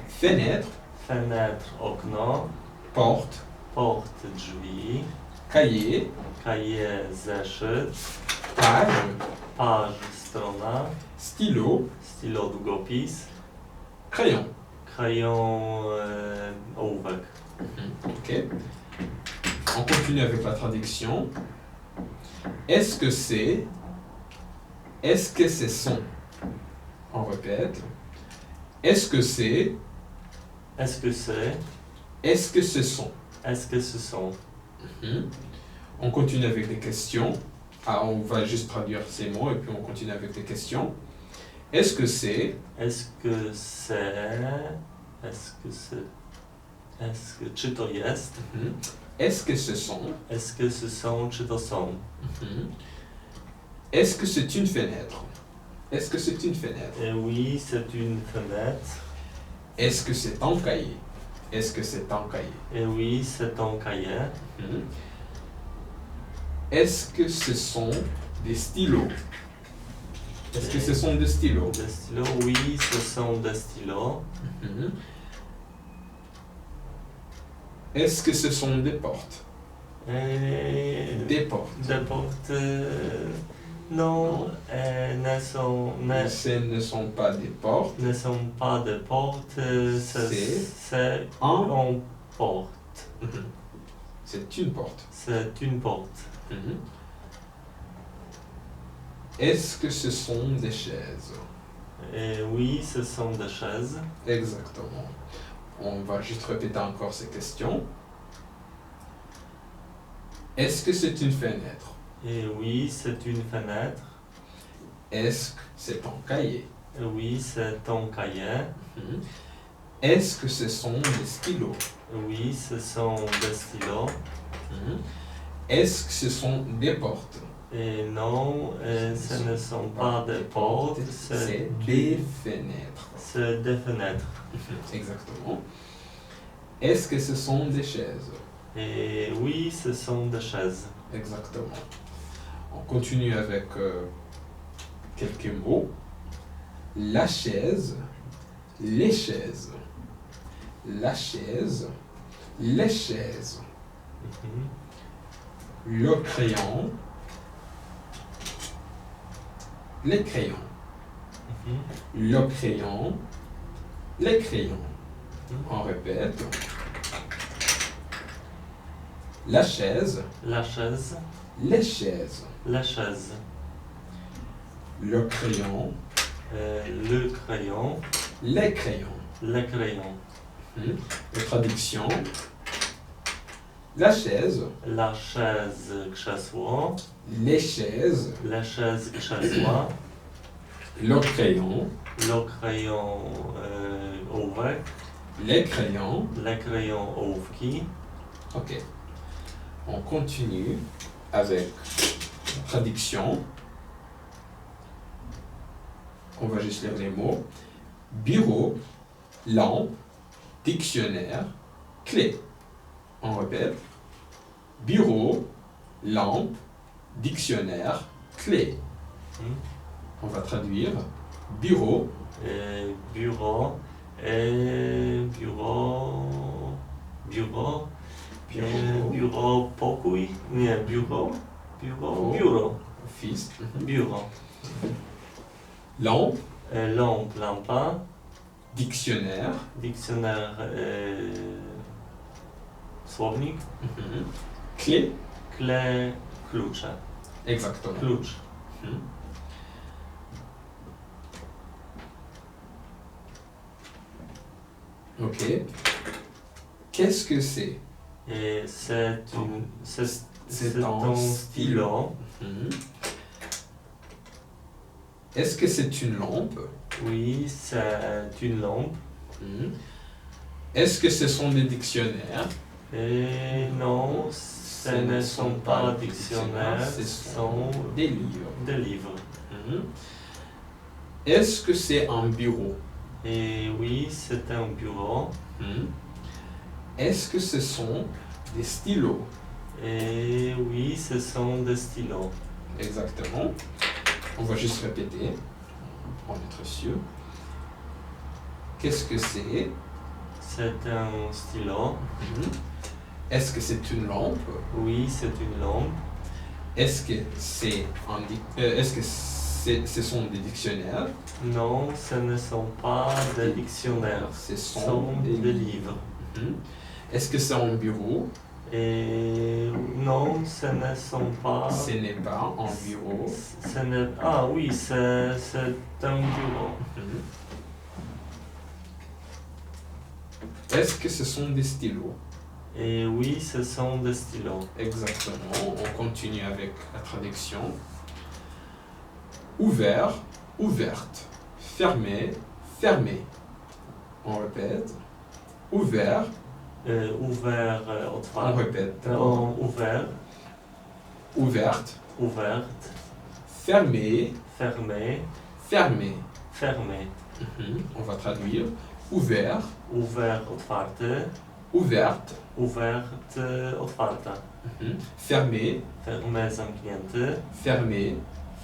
Fenêtre, Fenêtre, okno, porte, porte, drzwi, cahier, cahier, zeszyt, page, page, strona, stylo, stylo, długopis, crayon. crayon, ołówek. Ok. On continue avec la traduction. Est-ce que c'est? Est-ce que ce sont? On répète. Est-ce que c'est? Est-ce que c'est? Est-ce que ce sont? Est-ce que ce sont? On continue avec les questions. Ah, on va juste traduire ces mots et puis on continue avec les questions. Est-ce que c'est? Est-ce que c'est? Est-ce que c'est? Est-ce que czy to jest? Est-ce que ce sont? Est-ce que ce sont? Czy to są? Est-ce que c'est une fenêtre? Est-ce que c'est une fenêtre? Et oui, c'est une fenêtre. Est-ce que c'est un cahier? Est-ce que c'est un cahier? Et oui, c'est un cahier. Est-ce que ce sont des stylos? Est-ce que ce sont des stylos? Des stylos, oui, ce sont des stylos. Est-ce que ce sont des portes? Et Des portes. des portes, non, ne sont, Ce ne sont pas des portes. ne sont pas des portes, c'est Un. une porte. C'est une porte. C'est une porte. Est-ce que ce sont des chaises? Et oui, ce sont des chaises. Exactement. On va juste répéter encore ces questions. Est-ce que c'est une fenêtre? Et oui, c'est une fenêtre. Est-ce que c'est un cahier? Et oui, c'est un cahier. Est-ce que ce sont des stylos? Et oui, ce sont des stylos. Est-ce que ce sont des portes? Et non, ce ne sont pas des portes, C'est des fenêtres. c'est des fenêtres. Exactement. Est-ce que ce sont des chaises? Et oui, ce sont des chaises. Exactement. On continue avec quelques mots. La chaise, les chaises. La chaise, les chaises. Le crayon, les crayons. Le crayon, les crayons. On répète. La chaise, La chaise, les chaises. la chaise. Le crayon, Le crayon, les crayons. le crayon. La traduction. La chaise, La chaise, krzesło. les chaises, La chaise, krzesła. le crayon, Le crayon, ołówek. les crayons. Le crayon, ołówki. Ok. On continue avec la traduction. On va juste lire les mots. Bureau, lampe, dictionnaire, clé. On répète. Bureau, lampe, dictionnaire, clé. On va traduire. Bureau, Bureau, biuro, biuro, pokój, nie, biuro, biuro, office. biuro. Lampe, Lampe, lampa, dictionnaire, dictionnaire, Słownik. Clé. Kle, klucze. Exactement. Klucz. Mhm. Ok. Qu'est-ce que c'est? Et c'est C'est ton stylo. Mhm. Est-ce que c'est une lampe? Oui, c'est une lampe. Mhm. Est-ce que ce sont des dictionnaires? Et non, ce ne sont pas dictionnaires, ce ce sont sont des livres. des livres. Mhm. Est-ce que c'est un bureau? Et oui, c'est un bureau. Mhm. Est-ce que ce sont des stylos? Et oui, ce sont des stylos. Exactement. On va juste répéter pour être sûr. Qu'est-ce que c'est? C'est un stylo. Mhm. Est-ce que c'est une lampe? Oui, c'est une lampe. Est-ce que c'est est-ce que ce sont des dictionnaires? Non, ce ne sont pas des dictionnaires. Ce Ce sont sont des des livres. livres. Mhm. Est-ce que c'est un bureau? Et non, ce ne sont pas. Ce n'est pas un bureau. Ce n'est. Ah oui, c'est un bureau. Mhm. Est-ce que ce sont des stylos? Et oui, ce sont des stylos. Exactement. On continue avec la traduction. Ouvert, ouverte. Fermé, fermé. On répète. Ouvert, Ouvert, on otvart. répète. Ouvert, Ouverte, ouverte. fermé, Fermé, fermé. fermé. Mhm. On va traduire. Ouvert, Ouvert, otwarte. ouverte. Ouverte, otwarta. Mhm. Fermé, Fermé, zamknięty. fermé.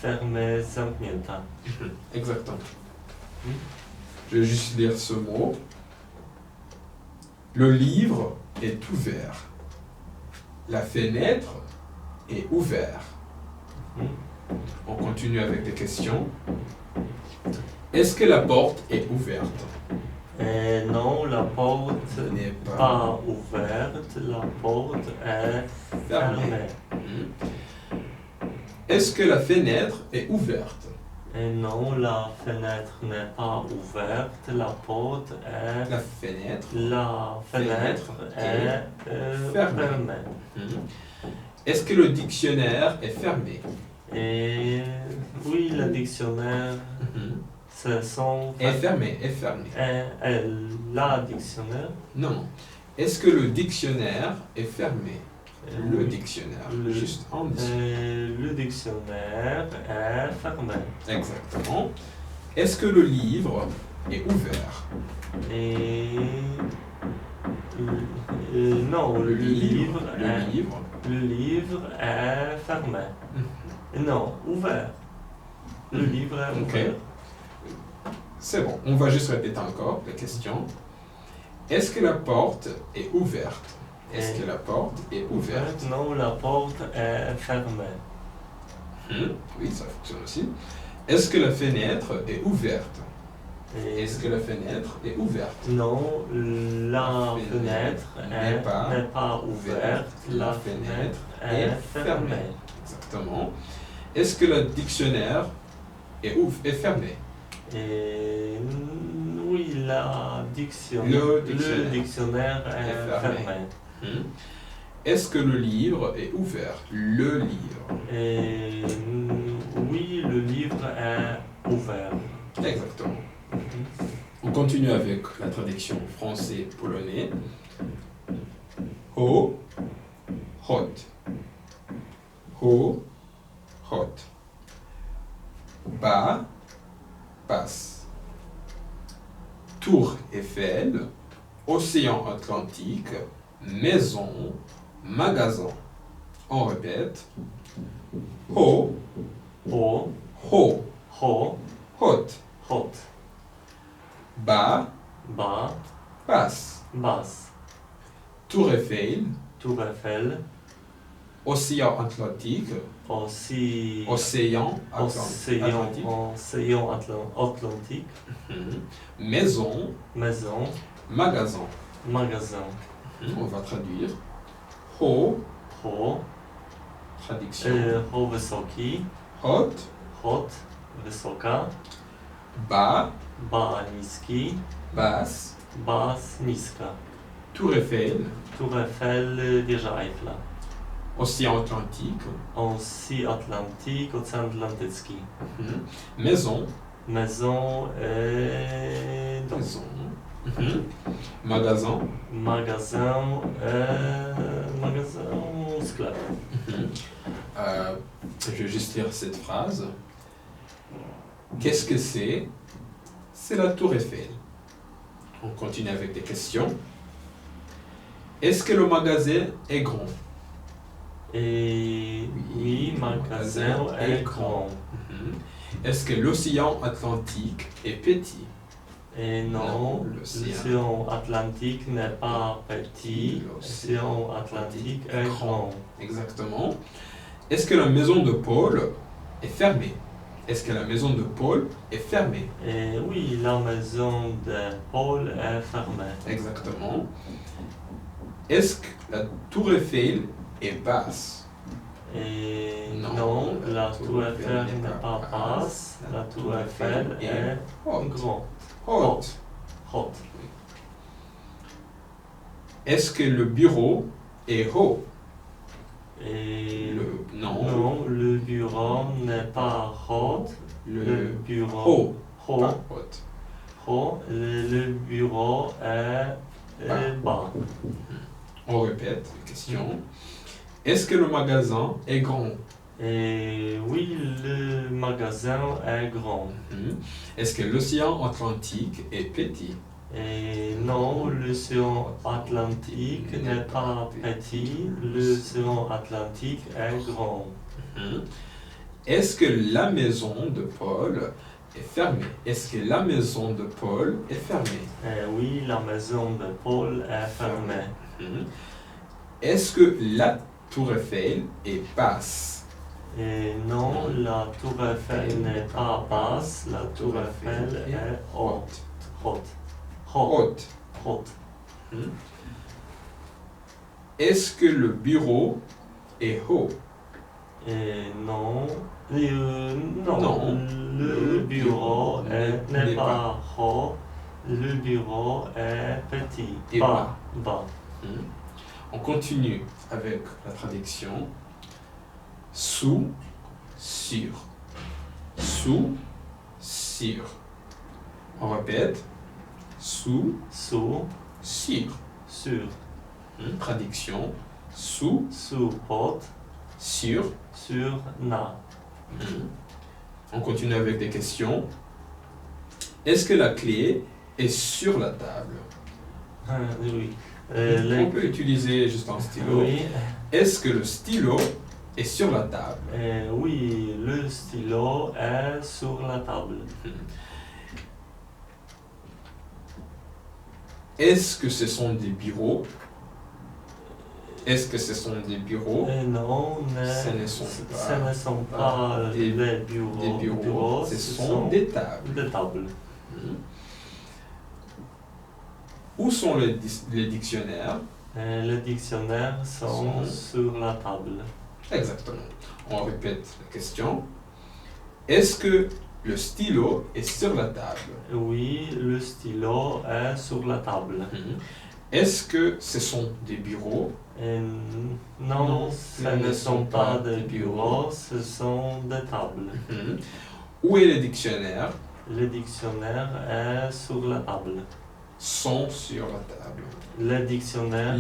Fermé, zamknięta. Exactement. Mhm. Je vais juste lire ce mot. Le livre est ouvert. La fenêtre est ouverte. Mhm. On continue avec des questions. Est-ce que la porte est ouverte? Et non, la porte N'est n'est pas pas ouverte. La porte est fermée. fermée. Mhm. Est-ce que la fenêtre est ouverte? Et non, la fenêtre n'est pas ouverte. La porte est. La fenêtre. La fenêtre est fermée. fermée. Mhm. Est-ce que le dictionnaire est fermé? Et oui, le dictionnaire, Mhm. ce sont. Est fermé, est fermé. Et la dictionnaire. Non. Est-ce que le dictionnaire est fermé? Le oui. dictionnaire. Le- Juste en dessous. Le dictionnaire est fermé. Exactement. Est-ce que le livre est ouvert? Et non, le livre Le livre. est fermé. Non, ouvert. Le Mhm. livre est Ok. ouvert. C'est bon. On va juste répéter encore la question. Est-ce que la porte est ouverte? Est-ce que la porte est ouverte? Non, la porte est fermée. Oui, ça fonctionne aussi. Est-ce que la fenêtre est ouverte? Et Est-ce que la fenêtre est ouverte? non, la fenêtre n'est pas n'est pas ouverte. La fenêtre est fermée. Exactement. Est-ce que le dictionnaire est fermé? Et oui, Le le dictionnaire est est fermé. fermé. Est-ce que le livre est ouvert? Le livre. Et oui, le livre est ouvert. Exactement. On continue avec la traduction français-polonais. Ho, hot. Ho, hot. Bas, passe. Tour Eiffel, océan Atlantique, maison, magasin. On répète. Ho, Ho, ho, ho, hot. hot. Bas, Bas, passe. basse. Tour Eiffel, Tour Eiffel. océan Atlantique, Aussi. océan Océan, Atlantique. océan Atlantique. Mhm. Maison, Maison, magasin. magasin. On va traduire. Ho, Ho, traduction. ho wysoki, Hot, hot, wysoka, bas, ba niski, basse, bas niska. Tour Eiffel, Tour Eiffel, wieża Eiffla. Océan Atlantique, Sea Atlantique, Ocean Atlantycki. maison, Maison, dom. maison, magasin, Magazyn, magazyn, sklep. Je vais juste lire cette phrase. Qu'est-ce que c'est? C'est la Tour Eiffel. On continue avec des questions. Est-ce que le magasin est grand? Et oui, magasin est grand. Est-ce que l'océan Atlantique est petit? Et non, l'océan l'océan Atlantique n'est pas petit, l'océan Atlantique est grand. Exactement. Est-ce que la maison de Paul est fermée? Est-ce que la maison de Paul est fermée? Et oui, la maison de Paul est fermée. Exactement. Est-ce que la tour Eiffel est basse? Et Non, non, la tour Eiffel n'est pas basse, la tour Eiffel est haute. grande. Haute. Haute. Est-ce que le bureau est haut? Et Non. non, le bureau n'est pas haut, le Le bureau haut. haut, Pas haute. haut, le bureau est bas. On répète la question. Est-ce que le magasin est grand? Et oui, le magasin est grand. Est-ce que l'océan Atlantique est petit? Et non, l'océan Atlantique n'est pas petit, l'océan Atlantique est grand. Est-ce que la maison de Paul est fermée? Est-ce que la maison de Paul est fermée? Et oui, la maison de Paul est fermée. Est-ce que la tour Eiffel est basse? Et non, la tour Eiffel n'est pas basse, la tour Eiffel est haute. Haute. Haute. Haute. Haute. Est-ce que le bureau est haut? Et non, non, Non. le bureau n'est n'est pas haut, le bureau est petit. Et Bas. Bas. On continue avec la traduction. Sous, sur. Sous, sur. On répète. Sous, Sous, sur. sur. Traduction. Sous, Sous haute, sur. sur na. On continue avec des questions. Est-ce que la clé est sur la table? Oui. On peut utiliser juste un stylo. Oui. Est-ce que le stylo est sur la table? Oui, le stylo est sur la table. Est-ce que ce sont des bureaux? Est-ce que ce sont des bureaux? Non, Ce ne sont pas des des bureaux. Des bureaux, ce sont des tables. des tables. Où sont les dictionnaires? Les dictionnaires sont sur la table. Exactement. On répète la question. Est-ce que le stylo est sur la table? Oui, le stylo est sur la table. Est-ce que ce sont des bureaux? Non, ce ne sont pas des bureaux, ce sont des tables. Où est le dictionnaire? Le dictionnaire est sur la table. Sont sur la table. Les dictionnaires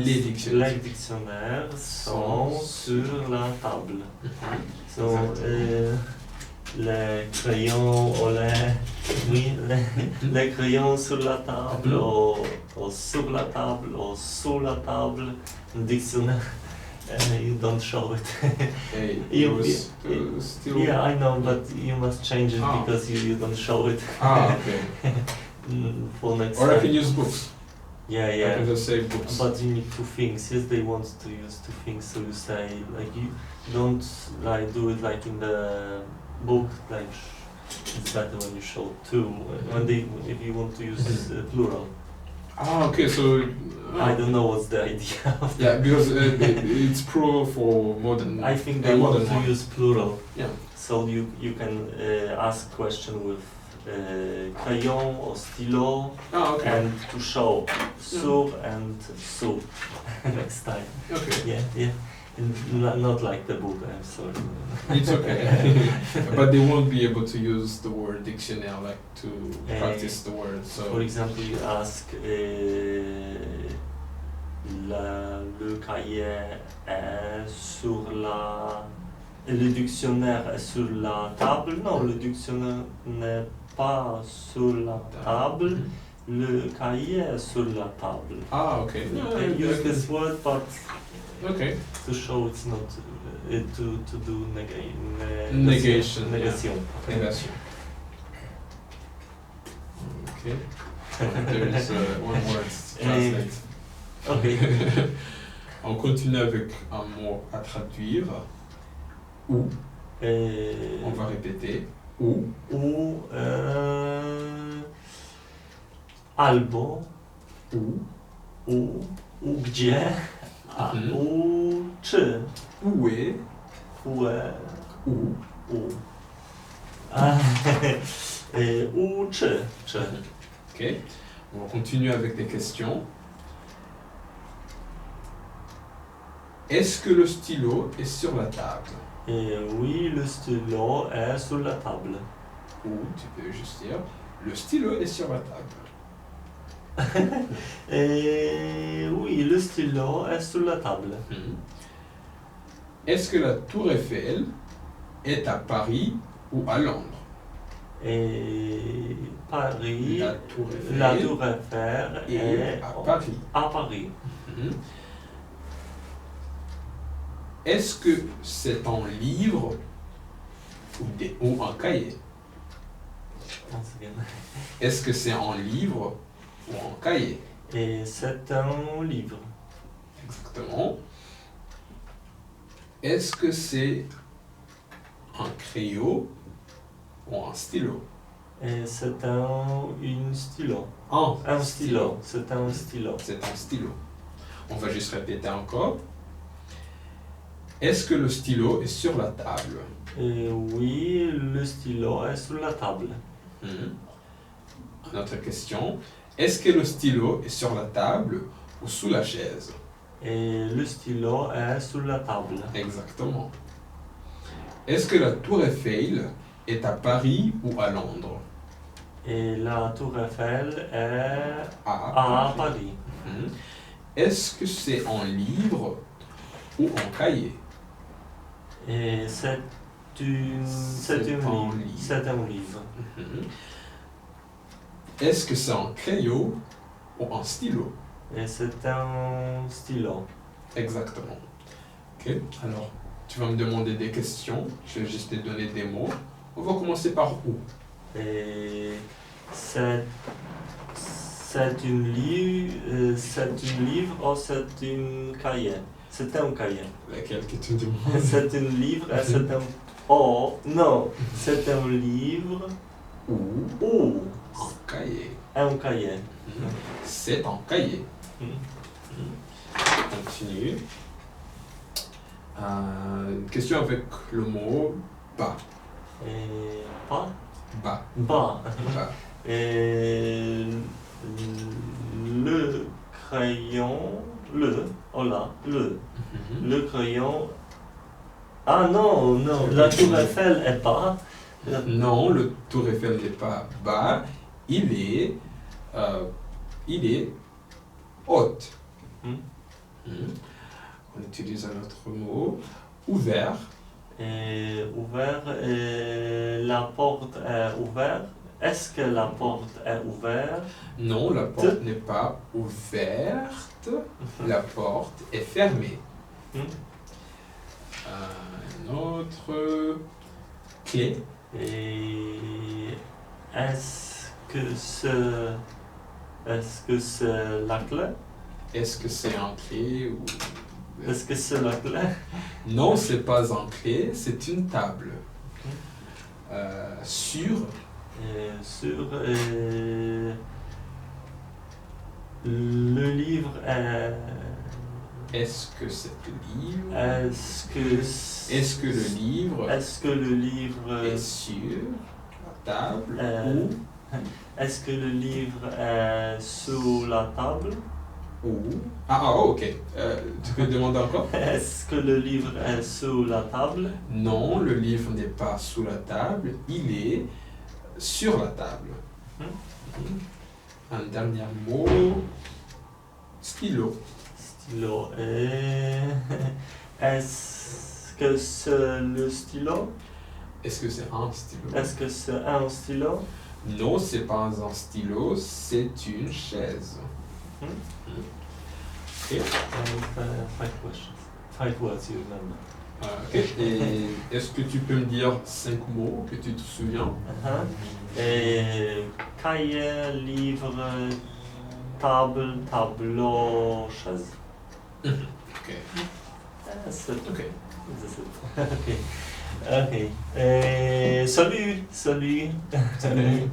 sont sur la table. Les crayons, les crayons sur la table, ou sur la table, ou sous la table. Dictionnaire, you don't show it. Hey, still... Yeah, I know, but you must change it Ah. because you don't show it Okay. for next Or I time. can use books. Yeah, I yeah. can just say books. But you need two things. Yes, they want to use two things. So you say like you don't like do it like in the book. Like it's better when you show two. When they if you want to use plural. Ah, okay, so... I don't know what's the idea of Yeah, because it's plural for more than... I think they more want than to one. use plural. Yeah. So you can ask question with crayon or stylo Ah, okay. and to show sur and su next time. Okay. Yeah. Not like the book, I'm sorry. It's okay. But they won't be able to use the word dictionary like to practice the word. So For example, you ask le cahier est sur la... Le dictionnaire est sur la table. Non, le dictionnaire n'est pas sur la table. Le cahier est sur la table. Ah, okay. You can use this word, but Okay. to show it's not to do Negation, yeah. Negation. Négation. Okay. There is one word to translate. Okay. On continue avec un mot à traduire. Ou. On va répéter. Ou. Ou albo. U gdzie. U czy. Où est. Où. Où. U czy. Ok. On va continuer avec des questions. Est-ce que le stylo est sur la table? Oui, le stylo est sur la table. Ou tu peux juste dire le stylo est sur la table. Oui, le stylo est sur la table. Est-ce que la tour Eiffel est à Paris ou à Londres? Paris. La tour Eiffel, La tour Eiffel est à Paris. À Paris. Est-ce que c'est en livre ou en cahier? Once again. Est-ce que c'est en livre ou en cahier? Et c'est un livre. Exactement. Est-ce que c'est un crayon ou un stylo? Et c'est une stylo. Un stylo. C'est un stylo. C'est un stylo. On va juste répéter encore. Est-ce que le stylo est sur la table? Et oui, le stylo est sur la table. Une autre question. Est-ce que le stylo est sur la table ou sous la chaise? Et le stylo est sur la table. Exactement. Est-ce que la tour Eiffel est à Paris ou à Londres? Et la tour Eiffel est À à Paris. Est-ce que c'est en livre ou en cahier? Et c'est un livre. C'est un livre. Est-ce que c'est en crayon ou en stylo? Et c'est un stylo. Exactement. Ok, alors tu vas me demander des questions, je vais juste te donner des mots. On va commencer par où? Et c'est une livre ou c'est une cahier? C'est un cahier. Laquelle que tu me demandes? C'est un livre et c'est un... Oh, non, c'est un livre Ou ou en cahier. un cahier. C'est en cahier. Mhm. Continue. Une question avec le mot bas. Et pas? Bas. Bas. Bas. Et le crayon, le crayon. Ah non, la tour Eiffel est bas. Non, le tour Eiffel n'est pas bas. Il est haute. On utilise un autre mot. Ouvert. Et ouvert, et la porte est ouverte. Est-ce que la porte est ouverte? Non, la porte n'est pas ouverte. La porte est fermée. Un autre clé. Et est-ce que c'est la clé? Est-ce que c'est un clé ou... Est-ce que c'est la clé? Non, c'est pas un clé, c'est une table. Sur. Le livre Est-ce que c'est le livre est-ce que Est-ce que le livre est-ce que le livre est sur la table Euh, est-ce que le livre est sur la table? ou... ok. Tu peux demander encore Est-ce que le livre est sur la table? Non, le livre n'est pas sous la table, il est sur la table. Un dernier mot. Stylo. Stylo. Est-ce que c'est le stylo? Est-ce que c'est un stylo Est-ce que c'est un stylo? Non, c'est pas un stylo, c'est une chaise. Ok. Five questions. 5 words you remember. Ok. Et est-ce que tu peux me dire 5 mots que tu te souviens Cahier, livre, table, tableau, chaise. Ok. That's it. Ok. That's it. Okay. Okay. Salut. Salut. Salut.